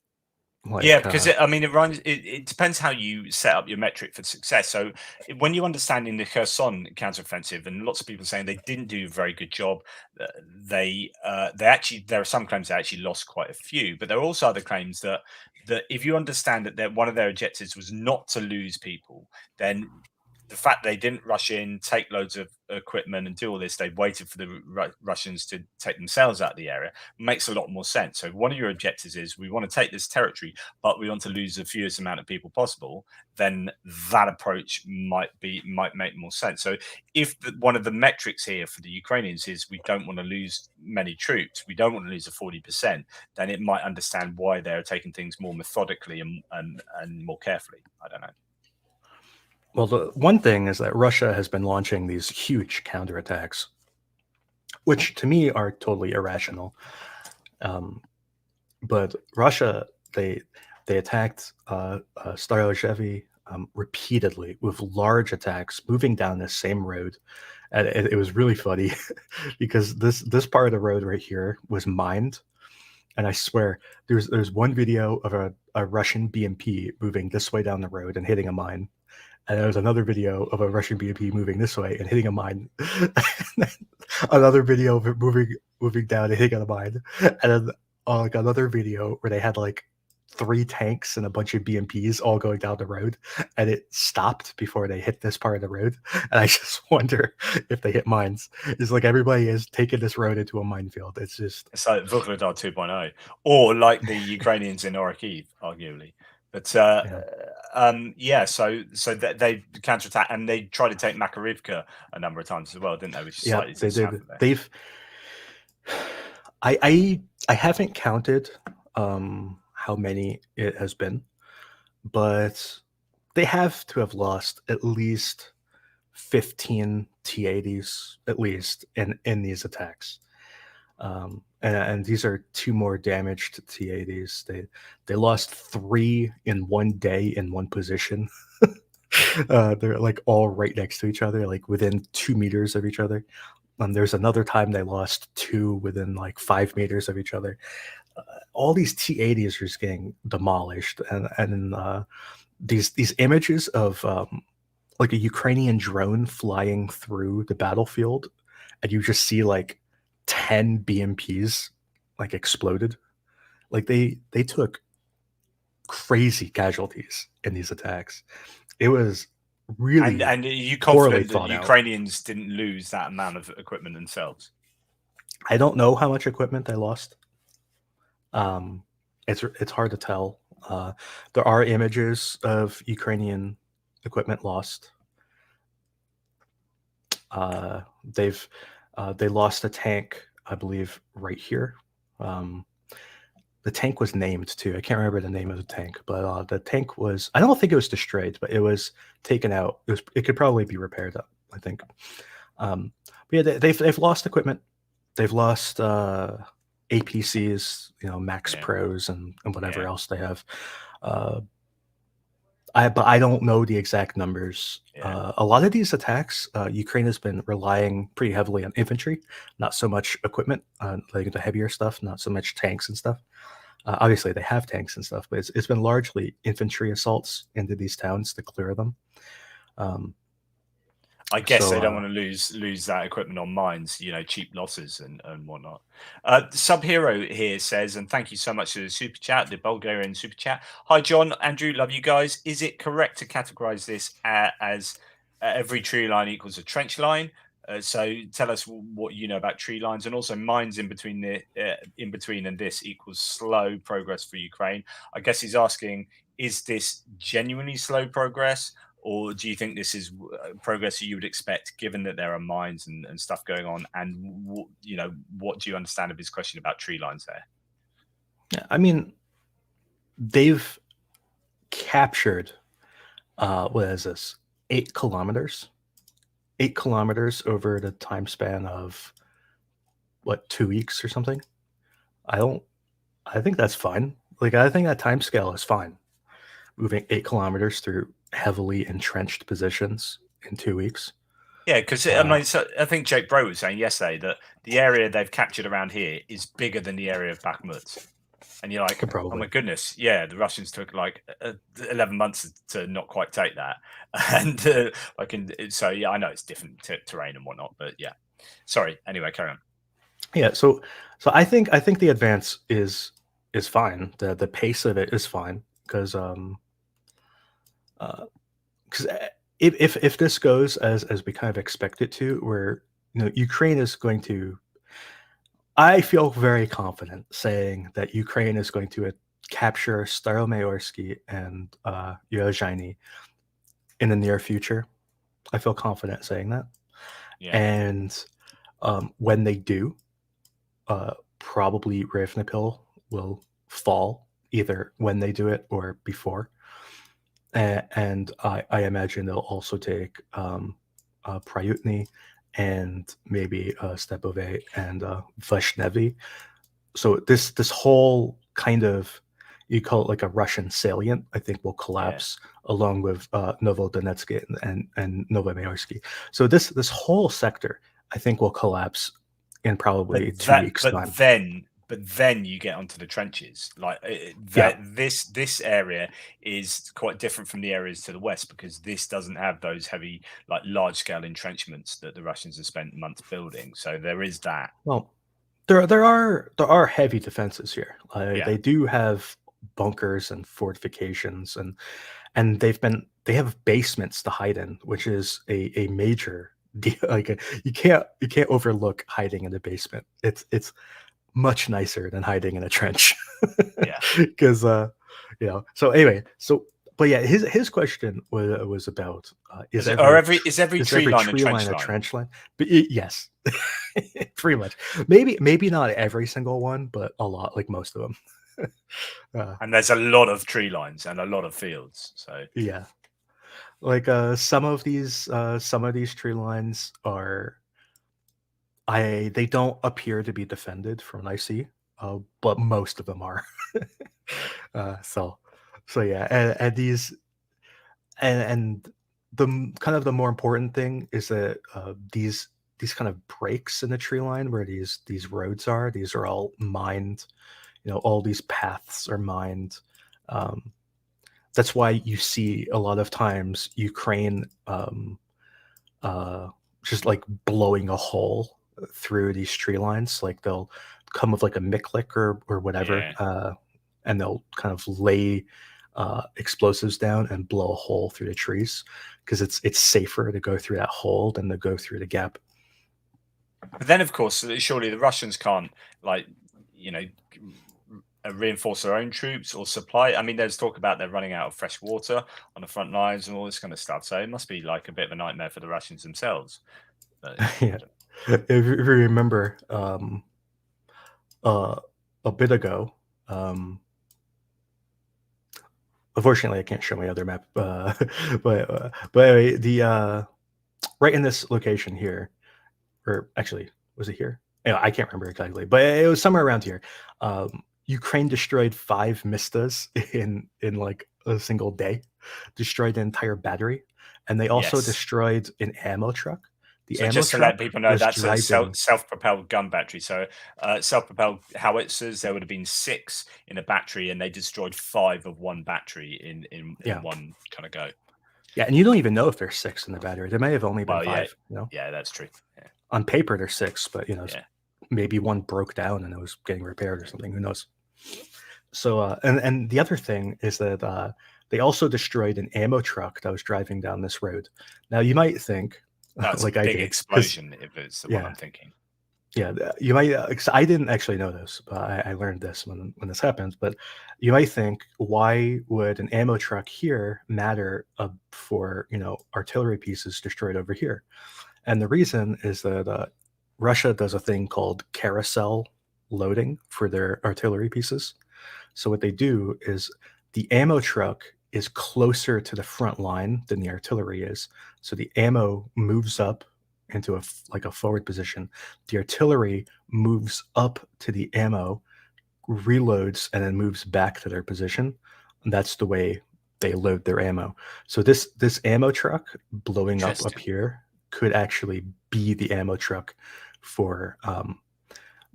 Yeah, Like, because it depends how you set up your metric for success. So when you understand in the Kherson counteroffensive, and lots of people saying they didn't do a very good job, they actually, there are some claims they actually lost quite a few, but there are also other claims that if you understand that one of their objectives was not to lose people, then the fact they didn't rush in, take loads of equipment, and do all this, they waited for the Russians to take themselves out of the area, makes a lot more sense. So, if one of your objectives is we want to take this territory, but we want to lose the fewest amount of people possible, then that approach might make more sense. So, if one of the metrics here for the Ukrainians is we don't want to lose many troops, we don't want to lose a 40%, then it might understand why they're taking things more methodically and more carefully. I don't know. well, the one thing is that Russia has been launching these huge counterattacks, which to me are totally irrational. But Russia, they attacked Starozhevi repeatedly with large attacks, moving down this same road. And it was really funny because this part of the road right here was mined, and I swear there's one video of a Russian BMP moving this way down the road and hitting a mine, and there was another video of a Russian BMP moving this way and hitting a mine, and then another video of it moving down and hitting a mine, and then like another video where they had like 3 tanks and a bunch of BMPs all going down the road, and it stopped before they hit this part of the road. And I just wonder if they hit mines. It's like everybody is taking this road into a minefield. It's like Vuhledar 2.0, or like the Ukrainians in Orikhiv, arguably. But yeah, so they counterattack, and they tried to take Makarivka a number of times as well, didn't they? Which is yeah, slightly they did. there. They've I haven't counted how many it has been, but they have to have lost at least 15 T-80s at least in these attacks. And these are 2 more damaged T-80s. They lost 3 in one day in one position. They're like all right next to each other, like within 2 meters of each other. There's another time they lost 2 within like 5 meters of each other. All these T-80s are just getting demolished, and these images of like a Ukrainian drone flying through the battlefield, and you just see like 10 BMPs like exploded. Like they took crazy casualties in these attacks. It was really And are you poorly confident that thought the out. Ukrainians didn't lose that amount of equipment themselves? I don't know how much equipment they lost. It's hard to tell. There are images of Ukrainian equipment lost. They've they lost a tank, I believe, right here. The tank was named too. I can't remember the name of the tank, but the tank was. I don't think it was destroyed, but it was taken out. It could probably be repaired. I think. But yeah, they've lost equipment. They've lost APCs, Max Yeah. Pros and whatever Yeah. else they have. But I don't know the exact numbers. Yeah. A lot of these attacks, Ukraine has been relying pretty heavily on infantry, not so much equipment, like the heavier stuff, not so much tanks and stuff. Obviously, they have tanks and stuff, but it's been largely infantry assaults into these towns to clear them. Um, I guess they don't want to lose that equipment on mines, cheap losses and whatnot. Sub Hero here says, and thank you so much for the super chat, the Bulgarian super chat. Hi, John, Andrew, love you guys. Is it correct to categorize this as every tree line equals a trench line? So tell us what you know about tree lines, and also mines in between and this equals slow progress for Ukraine. I guess he's asking, is this genuinely slow progress? Or do you think this is progress you would expect, given that there are mines and stuff going on? And what do you understand of his question about tree lines there? Yeah, I mean, they've captured what is this? 8 kilometers. 8 kilometers over the time span of what, 2 weeks or something. I think that's fine. Like, I think that time scale is fine. Moving 8 kilometers through heavily entrenched positions in 2 weeks. Yeah, because I think Jake Bro was saying yesterday that the area they've captured around here is bigger than the area of Bakhmut. And you're like, oh my goodness, yeah, the Russians took like 11 months to not quite take that. And so, yeah, I know it's different terrain and whatnot, but yeah. Sorry. Anyway, carry on. Yeah, so I think the advance is fine. The pace of it is fine because if this goes as we kind of expect it to, where Ukraine is going to, I feel very confident saying that Ukraine is going to capture Staromayorsky and Yuzhny in the near future. I feel confident saying that. Yeah. And when they do, probably Ravnapil will fall either when they do it or before. And I imagine they'll also take Prayutny and maybe Stepove and Vashnevi. So this whole kind of, you call it like a Russian salient, I think will collapse along with Novodonetsk and Novomayorsky. So this whole sector, I think, will collapse in probably 2 weeks time. But then you get onto the trenches. Like this area is quite different from the areas to the west, because this doesn't have those heavy, like large scale entrenchments that the Russians have spent months building. So there is that. Well, there are heavy defenses here. They do have bunkers and fortifications, and they have basements to hide in, which is a major deal. Like, you can't overlook hiding in the basement. It's much nicer than hiding in a trench. Yeah. Because so anyway, but yeah, his question was about is every tree line a trench line? But yes, pretty much. Maybe not every single one, but a lot, like most of them. And there's a lot of tree lines and a lot of fields. So yeah, like some of these tree lines are, they don't appear to be defended from what I see, but most of them are. So yeah, and these, and the kind of the more important thing is that these kind of breaks in the tree line where these roads are, these are all mined. All these paths are mined. That's why you see a lot of times Ukraine just like blowing a hole through these tree lines. Like, they'll come with like a miklik or whatever, and they'll kind of lay explosives down and blow a hole through the trees, because it's safer to go through that hole than to go through the gap. But then, of course, surely the Russians can't, reinforce their own troops or supply. I mean, there's talk about they're running out of fresh water on the front lines and all this kind of stuff. So it must be like a bit of a nightmare for the Russians themselves. Yeah. If you remember, a bit ago, unfortunately I can't show my other map, but anyway, the right in this location here, or actually, was it here? I can't remember exactly, but it was somewhere around here. Ukraine destroyed 5 Mistas in like a single day, destroyed an entire battery, and they also Yes. destroyed an ammo truck. The So ammo just to let truck people know, was that's a driving. self-propelled gun battery. So self-propelled howitzers, there would have been 6 in a battery, and they destroyed 5 of one battery in Yeah, one kind of go. yeah, and you don't even know if there's 6 in the battery. There may have only been Well, yeah, 5. You know, yeah, that's true. Yeah, on paper there's 6, but yeah, maybe one broke down and it was getting repaired or something. Who knows? So, and the other thing is that they also destroyed an ammo truck that was driving down this road. Now, you might think, that's a like I big did, because explosion if it's what yeah, I'm thinking. yeah, you might. 'Cause I didn't actually know this, but I learned this when this happened. But you might think, why would an ammo truck here matter for artillery pieces destroyed over here? And the reason is that Russia does a thing called carousel loading for their artillery pieces. So what they do is the ammo truck is closer to the front line than the artillery is. So the ammo moves up into like a forward position. The artillery moves up to the ammo, reloads, and then moves back to their position. And that's the way they load their ammo. So this ammo truck blowing up Interesting. here could actually be the ammo truck for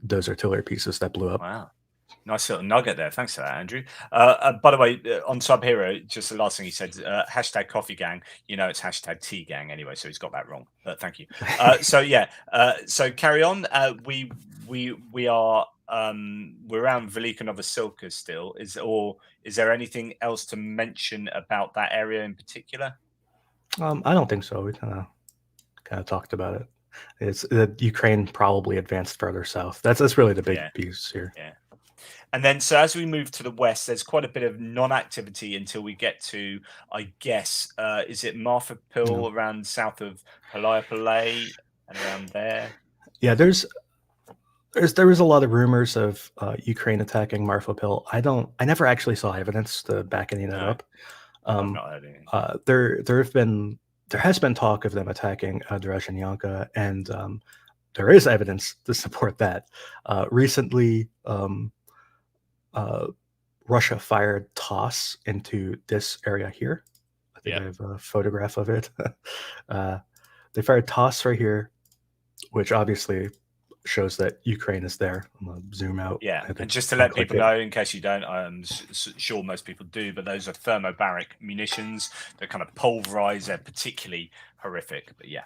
those artillery pieces that blew up. Wow. Nice little nugget there. Thanks for that, Andrew. By the way, on Sub Hero, just the last thing he said, hashtag coffee gang. It's hashtag tea gang anyway, so he's got that wrong. But thank you. So yeah, so carry on. We are we're around Velika Novosilka still. Is there anything else to mention about that area in particular? I don't think so. We kind of talked about it. It's that Ukraine probably advanced further south. That's really the big Yeah, piece here. yeah. And then, so as we move to the west, there's quite a bit of non-activity until we get to, I guess, is it Marfa You know, Pill around south of Palaipalai and around there? yeah. There was a lot of rumors of Ukraine attacking Marfapil. I never actually saw evidence to back any of that No, up. I've Um, not heard anything. there has been talk of them attacking Drezhenyanka, and there is evidence to support that. Recently, uh, Russia fired TOS into this area here. I think Yeah, I have a photograph of it. uh, they fired TOS right here, which obviously shows that Ukraine is there. I'm gonna zoom out yeah. and, And just to and let click people it. know, in case you don't, I'm sure most people do, but those are thermobaric munitions that kind of pulverize. They're particularly horrific. But yeah,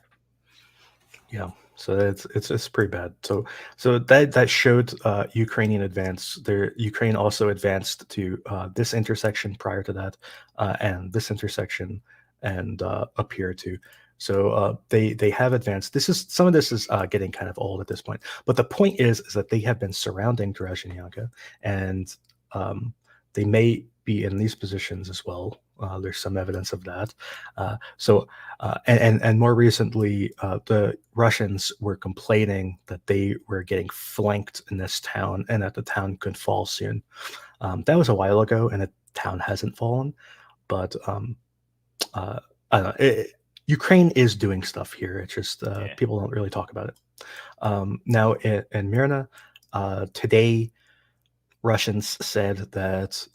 Yeah, so it's pretty bad. So that showed Ukrainian advance. There, Ukraine also advanced to this intersection prior to that, and this intersection, and up here too. So they have advanced. Some of this is getting kind of old at this point. But the point is that they have been surrounding Drezhenyanka, and they may be in these positions as well. There's some evidence of that. And more recently, the Russians were complaining that they were getting flanked in this town and that the town could fall soon. That was a while ago, and the town hasn't fallen. But uh, I don't know. Ukraine is doing stuff here. It's just yeah, people don't really talk about it. Now in Myrna, today, Russians said that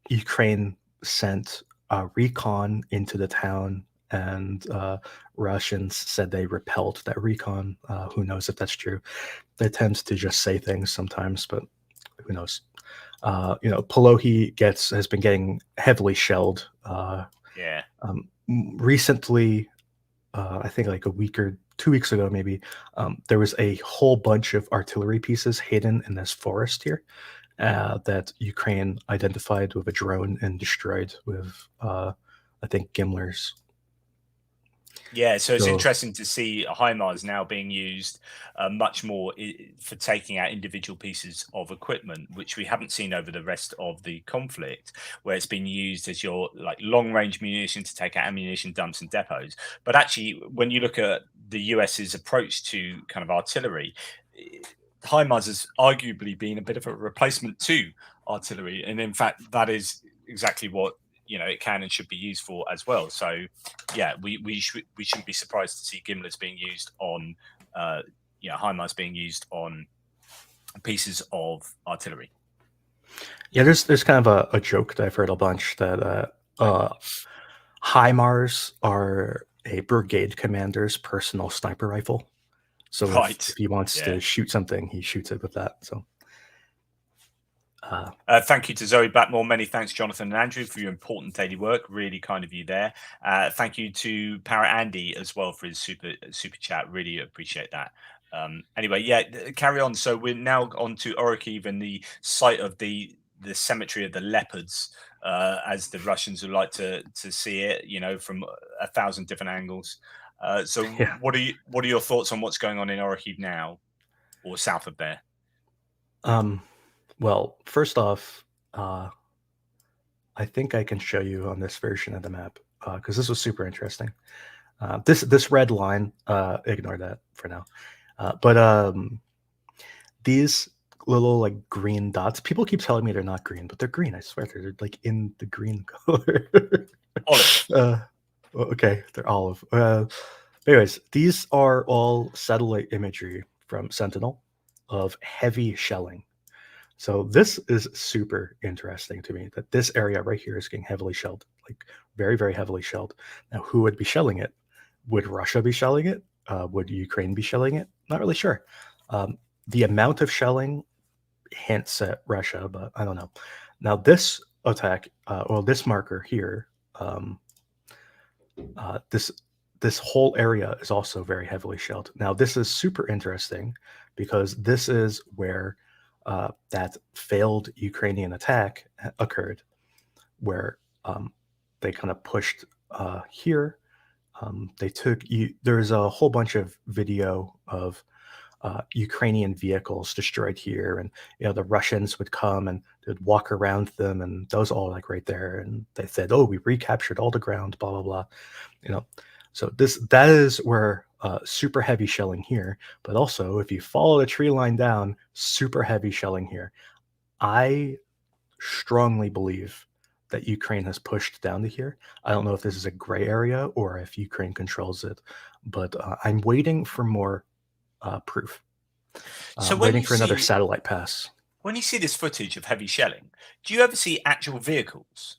Ukraine sent a recon into the town, and Russians said they repelled that recon. Who knows if that's true? They tend to just say things sometimes, but who knows? Polohi has been getting heavily shelled. yeah. Recently, I think like a week or 2 weeks ago, maybe, there was a whole bunch of artillery pieces hidden in this forest here that Ukraine identified with a drone and destroyed with, I think, Gimlers. Yeah, so it's So interesting to see HIMARS now being used much more for taking out individual pieces of equipment, which we haven't seen over the rest of the conflict, where it's been used as your like long range munition to take out ammunition dumps and depots. But actually, when you look at the US's approach to kind of artillery, HIMARS has arguably been a bit of a replacement to artillery, and in fact, that is exactly what it can and should be used for as well. So yeah, we shouldn't be surprised to see gimlets being used on HIMARS being used on pieces of artillery. Yeah, there's kind of a joke that I've heard a bunch that HIMARS are a brigade commander's personal sniper rifle. So if Right. he wants Yeah. to shoot something, he shoots it with that. So Thank you to Zoe Blackmore. Many thanks, Jonathan and Andrew, for your important daily work. Really kind of you there. Thank you to Para Andy as well for his super chat. Really appreciate that. Anyway, yeah, carry on. So we're now on to Orikhiv and the site of the cemetery of the leopards, as the Russians would like to see it. You know, from 1,000 different angles. So yeah. what are your thoughts on what's going on in Orikhiv now, or south of there? Well, first off, I think I can show you on this version of the map because this was super interesting. This red line, ignore that for now. But these little like green dots, people keep telling me they're not green, but they're green. I swear they're like in the green color. Olive. Okay, they're olive. Anyways, these are all satellite imagery from Sentinel of heavy shelling. So this is super interesting to me that this area right here is getting heavily shelled, like very, very heavily shelled. Now, who would be shelling it? Would Russia be shelling it? Would Ukraine be shelling it? Not really sure. The amount of shelling hints at Russia, but I don't know. Now, this attack, well, this marker here, this whole area is also very heavily shelled. Now, this is super interesting because this is where that failed Ukrainian attack occurred, where they kind of pushed here. They took there's a whole bunch of video of Ukrainian vehicles destroyed here, and the Russians would come and they'd walk around them, and those all like right there, and they said, "Oh, we recaptured all the ground," blah blah blah. So that is where super heavy shelling here, but also if you follow the tree line down, super heavy shelling here. I strongly believe that Ukraine has pushed down to here. I don't know if this is a gray area or if Ukraine controls it, but I'm waiting for more proof. So Waiting for another satellite pass. when you see this footage of heavy shelling, do you ever see actual vehicles?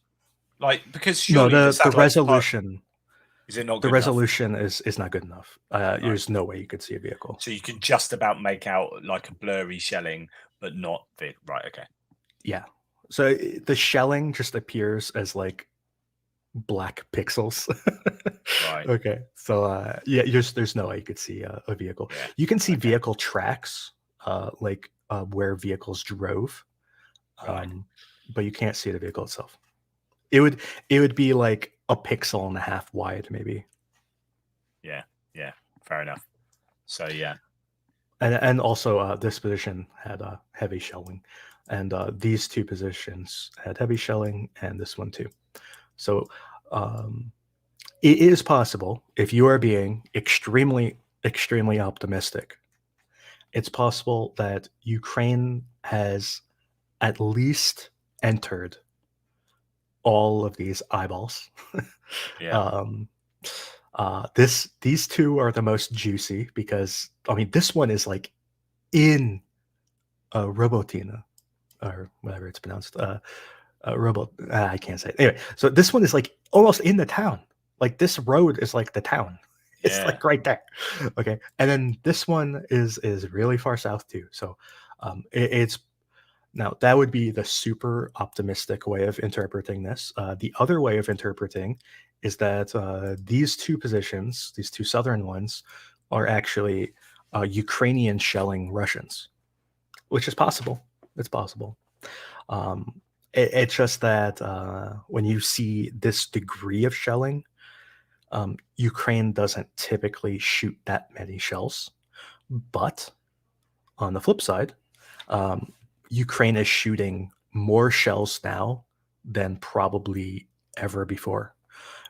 Like, because No, surely the the satellites resolution. is it not The good enough? resolution is not good enough. Right. There's no way you could see a vehicle. So you can just about make out like a blurry shelling, but not right. Okay. Yeah. So the shelling just appears as like black pixels. Right. Okay. So yeah, there's no way you could see a vehicle. Yeah. You can see Okay. vehicle tracks, like where vehicles drove, Right. but you can't see the vehicle itself. It would be like a pixel and a half wide, maybe. Yeah. Yeah. Fair enough. So yeah. And also this position had heavy shelling, and these two positions had heavy shelling, and this one too. So it is possible, if you are being extremely, extremely optimistic, it's possible that Ukraine has at least entered all of these eyeballs. Yeah. These two are the most juicy because I mean this one is like in Robotina or whatever it's pronounced. I can't say it. Anyway, so this one is like almost in the town. Like this road is like the town. It's Yeah. like right there. Okay, and then this one is really far south too. So it's now that would be the super optimistic way of interpreting this. The other way of interpreting is that these two positions, these two southern ones, are actually Ukrainian shelling Russians, which is possible. It's possible. It's just that when you see this degree of shelling, Ukraine doesn't typically shoot that many shells. But on the flip side, Ukraine is shooting more shells now than probably ever before.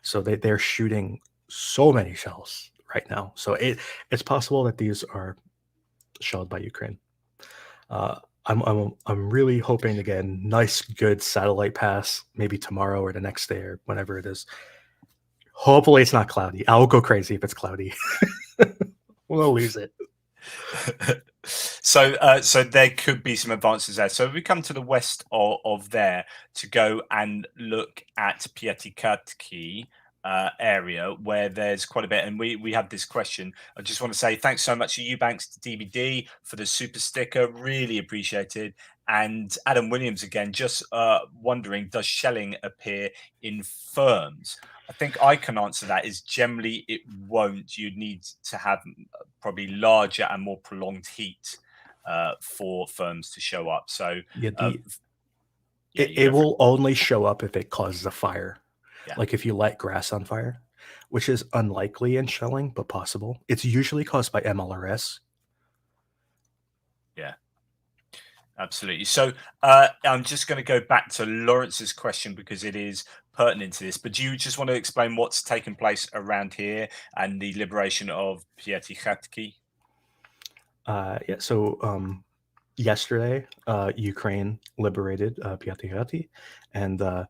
So they're shooting so many shells right now. So it's possible that these are shelled by Ukraine. I'm really hoping to get a nice, good satellite pass, maybe tomorrow or the next day or whenever it is. Hopefully, it's not cloudy. I'll go crazy if it's cloudy. We'll lose it. So there could be some advances there. So we come to the west of there to go and look at Pietikatki area where there's quite a bit. And we have this question. I just want to say thanks so much to Eubanks DVD for the super sticker. Really appreciated. And Adam Williams again, just wondering, does shelling appear in firms? I think I can answer that is generally it won't. You'd need to have probably larger and more prolonged heat for firms to show up. So Yeah, it will only show up if it causes a fire. Yeah. Like if you light grass on fire, which is unlikely in shelling, but possible. It's usually caused by MLRS. Yeah. Absolutely. So I'm just going to go back to Lawrence's question because it is pertinent to this. But do you just want to explain what's taken place around here and the liberation of Pietikhatki? Yeah. So yesterday, Ukraine liberated Pietikhatki, and there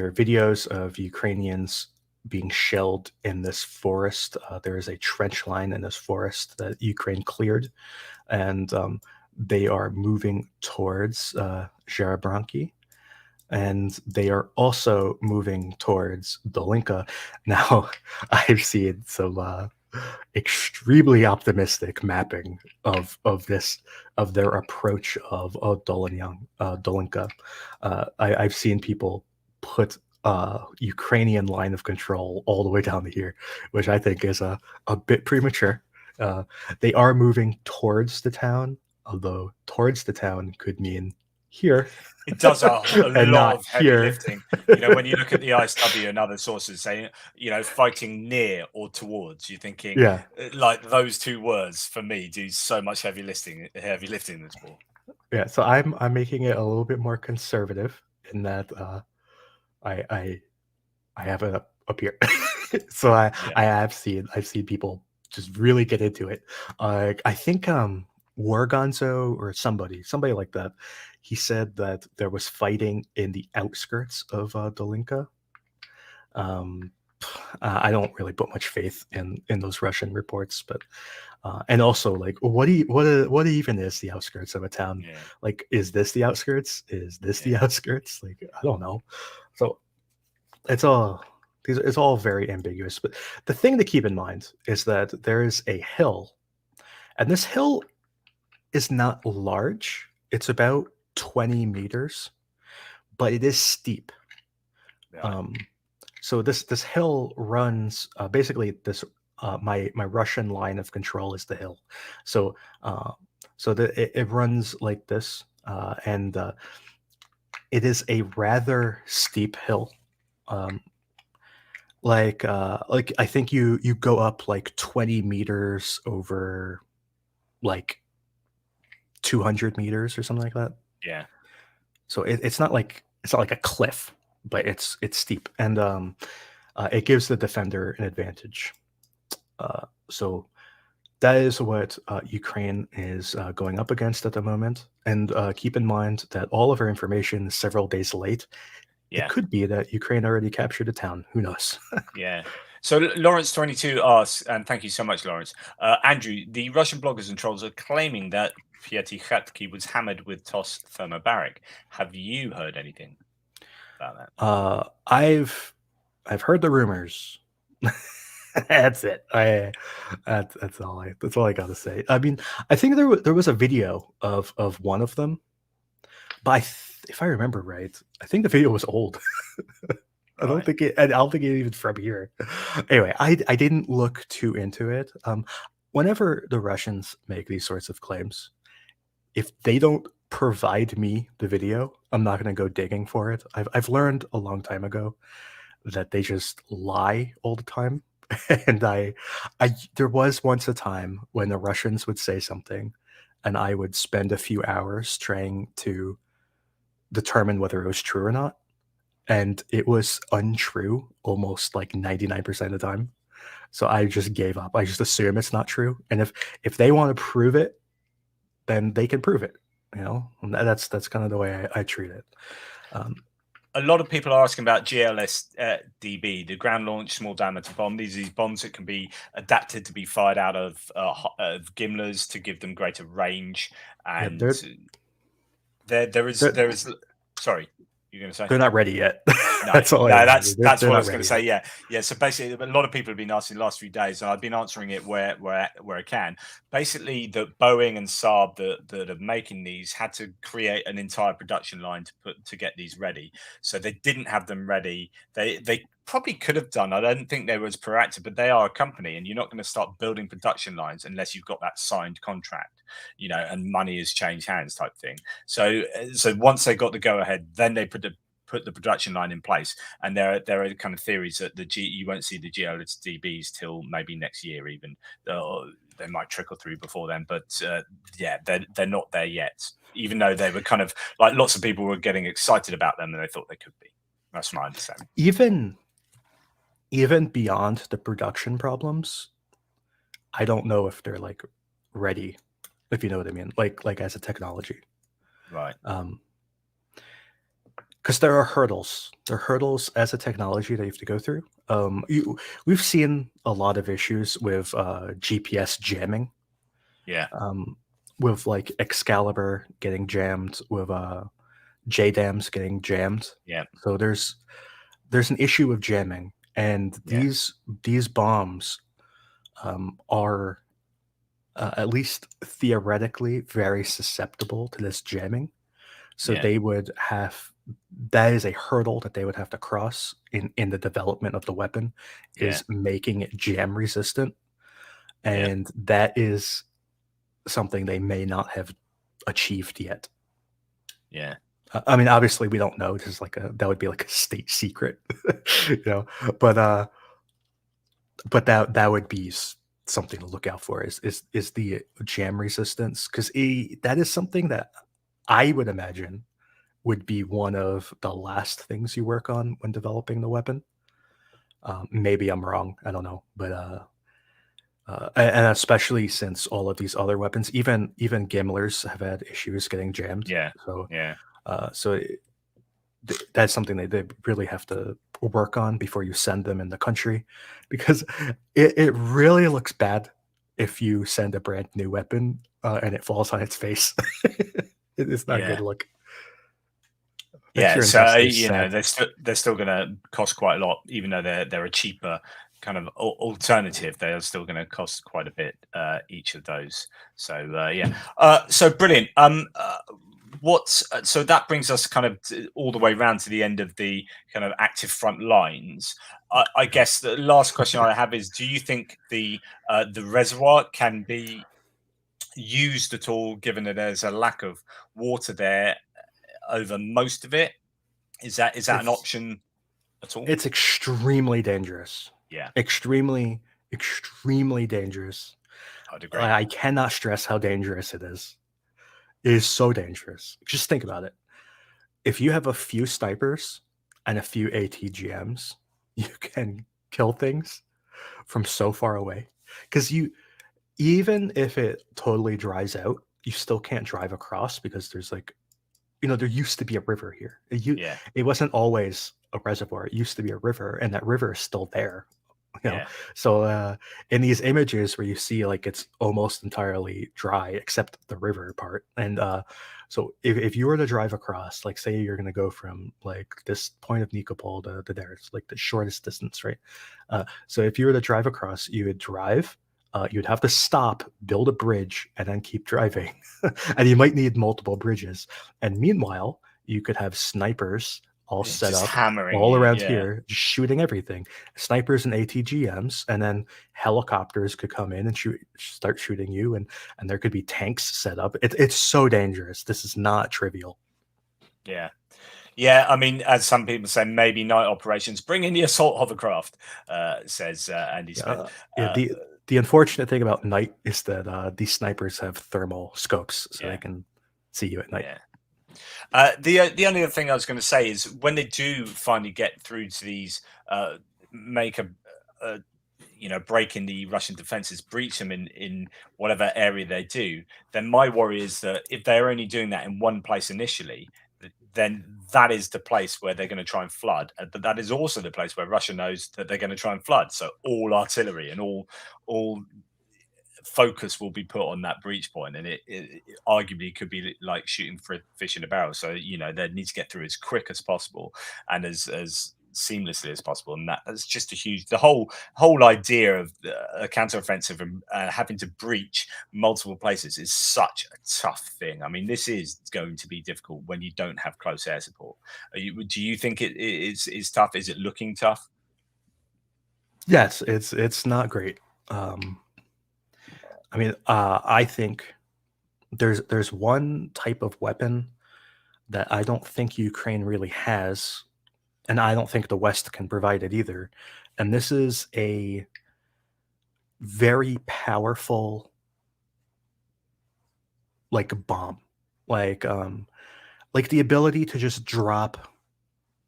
are videos of Ukrainians being shelled in this forest. There is a trench line in this forest that Ukraine cleared, and they are moving towards Zherabranki, and they are also moving towards Dolinka. Now, I've seen some extremely optimistic mapping of their approach of Dolinka. I've seen people put Ukrainian line of control all the way down to here, which I think is a bit premature. They are moving towards the town, although towards the town could mean here. It does a And lot not of heavy here. lifting. You know, when you look at the ISW and other sources saying, you know, fighting near or towards, you're thinking, Yeah, like those two words for me do so much heavy lifting in this war. yeah. So I'm making it a little bit more conservative in that I have it up here. So I've seen people just really get into it. I think Wargonzo or somebody like that, he said that there was fighting in the outskirts of Dolinka. I don't really put much faith in those Russian reports, but and also like what even is the outskirts of a town? Yeah. Like, is this the outskirts? Is this the outskirts? Like, I don't know. So it's all very ambiguous. But the thing to keep in mind is that there is a hill, and this hill is not large. It's about 20 meters, but it is steep. Yeah. So this hill runs basically this my Russian line of control is the hill. So it runs like this, and it is a rather steep hill. Like I think you go up like 20 meters over like 200 meters or something like that. Yeah. So it's not like a cliff, but it's steep, and it gives the defender an advantage. So that is what Ukraine is going up against at the moment. And keep in mind that all of our information is several days late. Yeah. It could be that Ukraine already captured a town. Who knows? Yeah. So Lawrence 22 asks, and thank you so much, Lawrence. Andrew, the Russian bloggers and trolls are claiming that Pietikhatki was hammered with TOS thermobaric. Have you heard anything about that? I've heard the rumors. That's it. That's all I gotta say. I mean, I think there was a video of one of them, but if I remember right, I think the video was old. I don't think it even from here. Anyway, I didn't look too into it. Whenever the Russians make these sorts of claims, if they don't provide me the video, I'm not going to go digging for it. I've learned a long time ago that they just lie all the time. And there was once a time when the Russians would say something, and I would spend a few hours trying to determine whether it was true or not. And it was untrue almost like 99% of the time. So I just gave up. I just assume it's not true. And if they want to prove it, then they can prove it. You know, and that's kind of the way I treat it. a lot of people are asking about GLSDB, the ground launch small diameter bomb. These bombs that can be adapted to be fired out of gimlets to give them greater range. Yeah, And there is. Sorry, you're going to say? they're not ready yet. No, That's all. no, They're, that's they're what I not was going ready to say. yet. Yeah. So basically, a lot of people have been asking the last few days, and I've been answering it where I can. Basically, the Boeing and Saab that are making these had to create an entire production line to get these ready. So they didn't have them ready. They probably could have done. I don't think they were as proactive, but they are a company, and you're not going to start building production lines unless you've got that signed contract, and money has changed hands type thing. So once they got the go ahead, then they put the production line in place. And there are kind of theories that you won't see the GLSDBs till maybe next year even. They might trickle through before then, but yeah, they're not there yet. Even though they were kind of like lots of people were getting excited about them and they thought they could be. That's my understanding. Even beyond the production problems, I don't know if they're like ready, if you know what I mean, like as a technology. Right. Because there are hurdles. There are hurdles as a technology that you have to go through. We've seen a lot of issues with GPS jamming. Yeah. With like Excalibur getting jammed, with JDAMs getting jammed. Yeah. So there's an issue with jamming, and these bombs are at least theoretically very susceptible to this jamming. So they would have, that is a hurdle that they would have to cross in the development of the weapon, is making it jam resistant. And that is something they may not have achieved yet. Yeah. I mean, obviously we don't know. This is that would be like a state secret, but that would be something to look out for, is the jam resistance, because that is something that I would imagine would be one of the last things you work on when developing the weapon. Maybe I'm wrong. I don't know, but and especially since all of these other weapons, even Gimlers, have had issues getting jammed. Yeah. So yeah. That's something they really have to work on before you send them in the country, because it really looks bad if you send a brand new weapon and it falls on its face. It's not a good look. Yeah, so they're still going to cost quite a lot, even though they're a cheaper kind of alternative. They are still going to cost quite a bit, each of those. So so brilliant. So that brings us kind of all the way around to the end of the kind of active front lines. I guess the last question I have is: do you think the reservoir can be used at all, given that there's a lack of water there over most of it? Is that an option at all? It's extremely dangerous. Yeah. Extremely dangerous. I'd agree. I cannot stress how dangerous it is. It is so dangerous. Just think about it. If you have a few snipers and a few ATGMs, you can kill things from so far away. Because even if it totally dries out, you still can't drive across, because there's there used to be a river here. It wasn't always a reservoir. It used to be a river, and that river is still there. So in these images where you see it's almost entirely dry except the river part, and so if you were to drive across, say you're going to go from this point of Nikopol to there, it's the shortest distance, right? So if you were to drive across, you would drive. You'd have to stop, build a bridge, and then keep driving. And you might need multiple bridges. And meanwhile, you could have snipers all set up all around here, just shooting everything. Snipers and ATGMs, and then helicopters could come in and start shooting you, and there could be tanks set up. It's so dangerous. This is not trivial. Yeah, I mean, as some people say, maybe night operations. Bring in the assault hovercraft, says Andy Smith. The unfortunate thing about night is that these snipers have thermal scopes, so they can see you at night. The only other thing I was going to say is, when they do finally get through to these, make a break in the Russian defenses, breach them in whatever area they do, then my worry is that if they're only doing that in one place initially, then that is the place where they're going to try and flood. But that is also the place where Russia knows that they're going to try and flood. So all artillery and all focus will be put on that breach point, and it arguably could be like shooting for a fish in a barrel. So they need to get through as quick as possible and as seamlessly as possible, and that's just a huge the whole idea of a counteroffensive and having to breach multiple places is such a tough thing. I mean, this is going to be difficult when you don't have close air support. Do you think it is tough? Is it looking tough? Yes, it's not great. I mean, I think there's one type of weapon that I don't think Ukraine really has, and I don't think the West can provide it either. And this is a very powerful, like, bomb, like the ability to just drop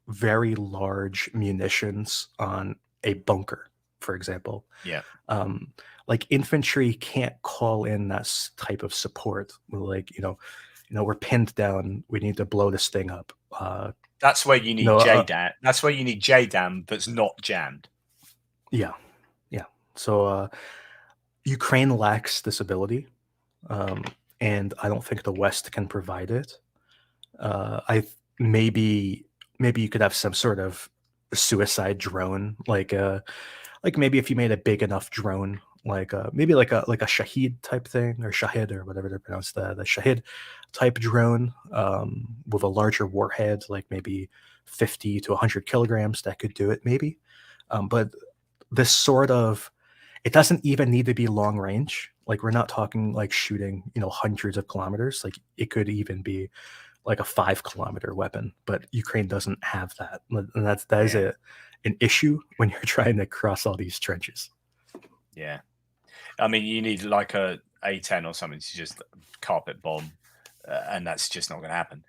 very large munitions on a bunker, for example. Yeah. Like infantry can't call in that type of support. Like, we're pinned down. We need to blow this thing up. That's where you need JDAM. That's where you need JDAM that's not jammed. Yeah. So Ukraine lacks this ability, and I don't think the West can provide it. I maybe you could have some sort of suicide drone, like maybe if you made a big enough drone, maybe like a Shahid type thing, or Shahid, or whatever they're pronounced, the Shahid type drone, with a larger warhead, like maybe 50 to 100 kilograms, that could do it maybe. But this sort of, it doesn't even need to be long range. Like, we're not talking like shooting, hundreds of kilometers. Like, it could even be like a 5-kilometer weapon, but Ukraine doesn't have that. And that is an issue when you're trying to cross all these trenches. Yeah. I mean, you need like a A10 or something to just carpet bomb, and that's just not going to happen.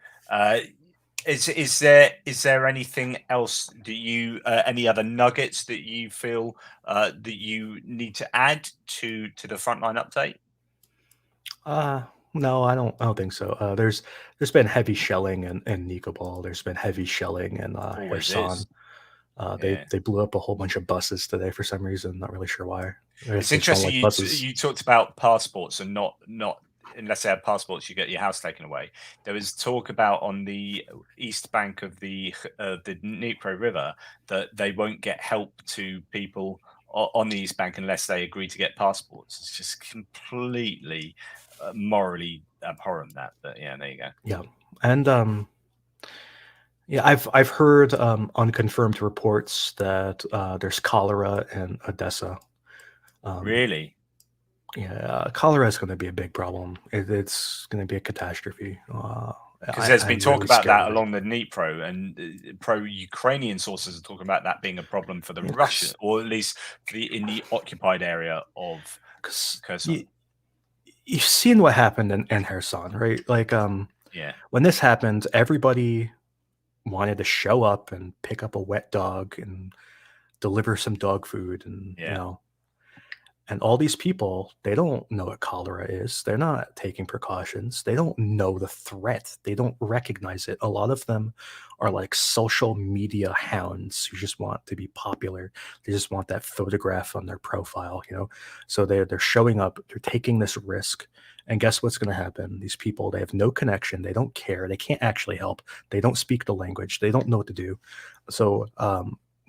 Is there anything else that you any other nuggets that you feel that you need to add to the frontline update? No, I don't think so. There's been heavy shelling in Nikopol. There's been heavy shelling in Always Kherson. is. They blew up a whole bunch of buses today for some reason. Not really sure why. It's They sound interesting like buses. you talked about passports and not unless they have passports, you get your house taken away. There was talk about on the east bank of the Dnipro River that they won't get help to people on the east bank unless they agree to get passports. It's just completely morally abhorrent that. But yeah, there you go. Yeah, and yeah, I've heard unconfirmed reports that there's cholera in Odessa. Really? Yeah, cholera is going to be a big problem. It's going to be a catastrophe. Because there's been talk really about that of it. along the Dnipro, and pro-Ukrainian sources are talking about that being a problem for the Russian, or at least in the occupied area of Kherson. You've seen what happened in Kherson, right? Like, Yeah, when this happened, everybody wanted to show up and pick up a wet dog and deliver some dog food, and yeah. and all these people, they don't know what cholera is. They're not taking precautions. They don't know the threat. They don't recognize it. A lot of them are like social media hounds who just want to be popular. They just want that photograph on their profile, So they're showing up, they're taking this risk. And guess what's going to happen? These people, they have no connection. They don't care. They can't actually help. They don't speak the language. They don't know what to do. So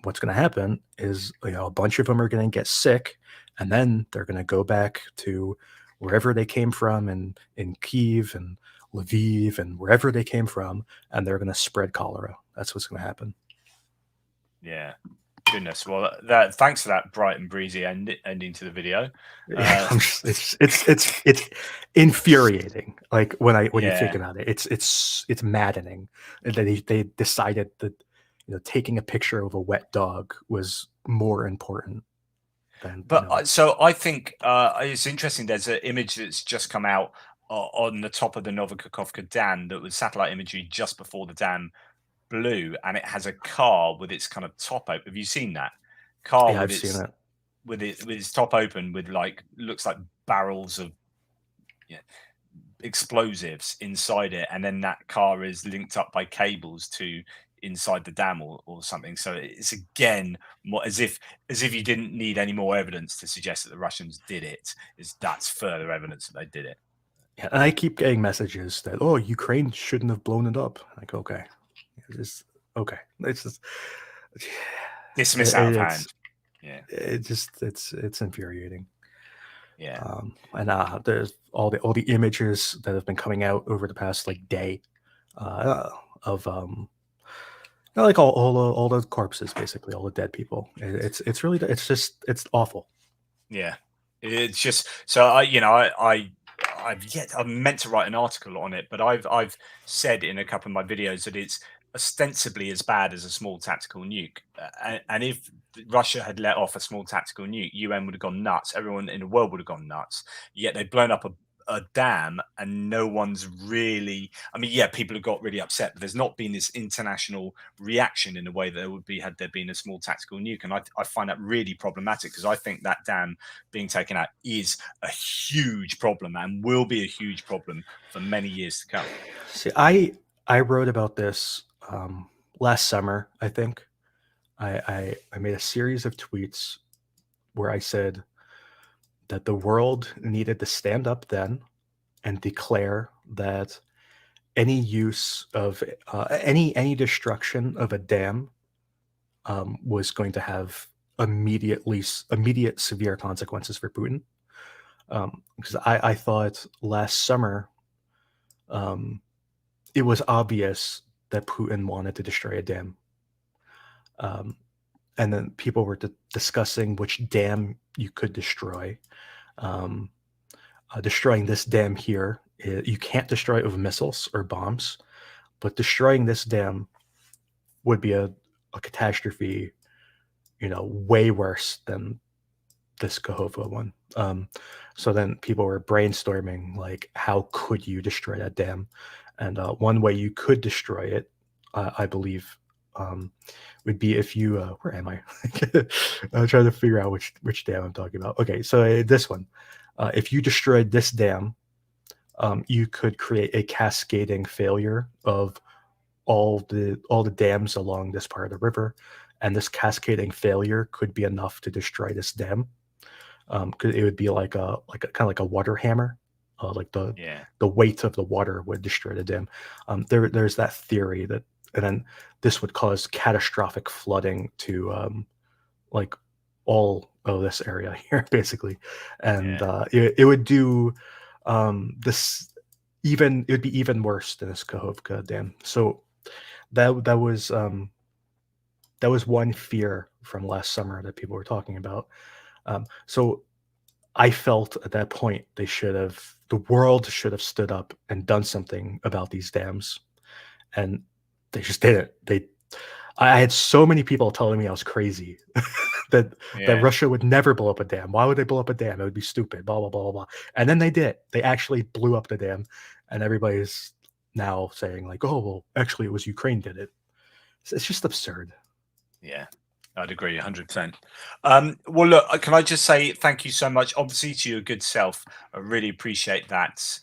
what's going to happen is, a bunch of them are going to get sick, and then they're going to go back to wherever they came from, in Kyiv and Lviv and wherever they came from, and they're going to spread cholera. That's what's going to happen. Yeah. Goodness. Well, thanks for that bright and breezy ending to the video. It's infuriating. Like, when you think about it, it's maddening that they decided that taking a picture of a wet dog was more important than. But so I think it's interesting. There's an image that's just come out on the top of the Novikakhovka Dam that was satellite imagery just before the dam blew, and it has a car with its kind of top open. Have you seen that car? Yeah, I've seen it. With its top open, with looks like barrels of explosives inside it, and then that car is linked up by cables to inside the dam or something. So it's again more as if you didn't need any more evidence to suggest that the Russians did it. That's further evidence that they did it. Yeah, and I keep getting messages that, oh, Ukraine shouldn't have blown it up. Like, okay, it's okay. It's just Dismiss out of it's hand. Yeah, it's infuriating. yeah. And there's all the images that have been coming out over the past like day of like all the corpses, basically all the dead people. It's really it's awful. Yeah, it's just so I've meant to write an article on it, but I've said in a couple of my videos that it's ostensibly as bad as a small tactical nuke, and if Russia had let off a small tactical nuke, UN would have gone nuts. Everyone in the world would have gone nuts. Yet they've blown up a dam, and no one's really. I mean, yeah, people have got really upset, but there's not been this international reaction in the way there would be had there been a small tactical nuke, and I find that really problematic because I think that dam being taken out is a huge problem and will be a huge problem for many years to come. See, I wrote about this last summer. I think I made a series of tweets where I said that the world needed to stand up then and declare that any use of any destruction of a dam was going to have immediate severe consequences for Putin. Because I thought last summer it was obvious that Putin wanted to destroy a dam. And then people were discussing which dam you could destroy. Destroying this dam here, you can't destroy it with missiles or bombs, but destroying this dam would be a catastrophe, way worse than this Kahova one. So then people were brainstorming, like, how could you destroy that dam? And one way you could destroy it, I believe, would be if you where am I? I'm trying to figure out which dam I'm talking about. Okay, so this one, if you destroyed this dam, you could create a cascading failure of all the dams along this part of the river, and this cascading failure could be enough to destroy this dam. Because it would be like a kind of like a water hammer, like Yeah, the weight of the water would destroy the dam. There's that theory that, and then this would cause catastrophic flooding to like all of this area here, basically, and yeah, it would do this even it would be even worse than this Kahovka dam. So that was one fear from last summer that people were talking about. So I felt at that point the world should have stood up and done something about these dams, and they just didn't. I had so many people telling me I was crazy, that yeah, Russia would never blow up a dam. Why would they blow up a dam? It would be stupid. Blah blah blah blah blah. And then they did. They actually blew up the dam, and everybody's now saying like, "Oh well, actually, it was Ukraine did it." It's just absurd. yeah. I'd agree 100%. Well, look, can I just say thank you so much, obviously, to your good self. I really appreciate that,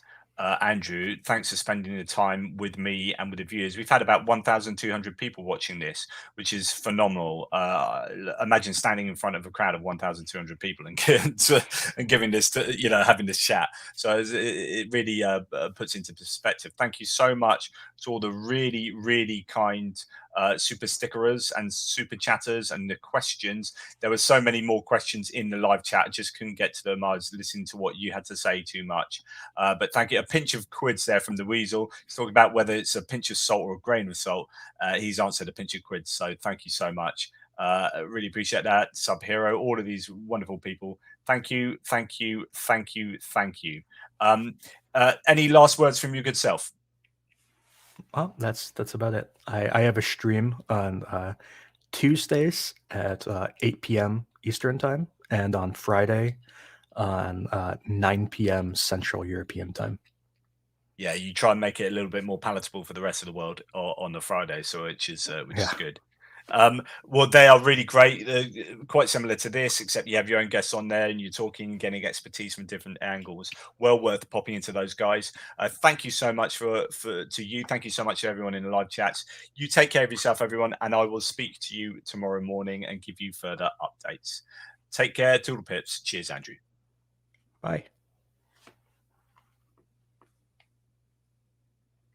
Andrew. Thanks for spending the time with me and with the viewers. We've had about 1,200 people watching this, which is phenomenal. Imagine standing in front of a crowd of 1,200 people and, and giving this, having this chat. So it really puts into perspective. Thank you so much to all the really, really kind super stickerers and super chatters and the questions. There were so many more questions in the live chat. I just couldn't get to them. I was listening to what you had to say too much. But thank you. A pinch of quids there from the Weasel. He's talking about whether it's a pinch of salt or a grain of salt. He's answered a pinch of quids. So thank you so much. I really appreciate that. Sub Hero, all of these wonderful people. Thank you, thank you, thank you, thank you. Any last words from your good self? Well, that's about it. I have a stream on Tuesdays at 8 p.m. Eastern time, and on Friday on 9 p.m. Central European time. Yeah, you try and make it a little bit more palatable for the rest of the world on the Friday, so which is Yeah. good. Well, they are really great. Quite similar to this, except you have your own guests on there and you're talking, getting expertise from different angles. Well worth popping into those guys. Thank you so much to you. Thank you so much to everyone in the live chats. You take care of yourself, everyone, and I will speak to you tomorrow morning and give you further updates. Take care. Toodle pips. Cheers, Andrew. Bye.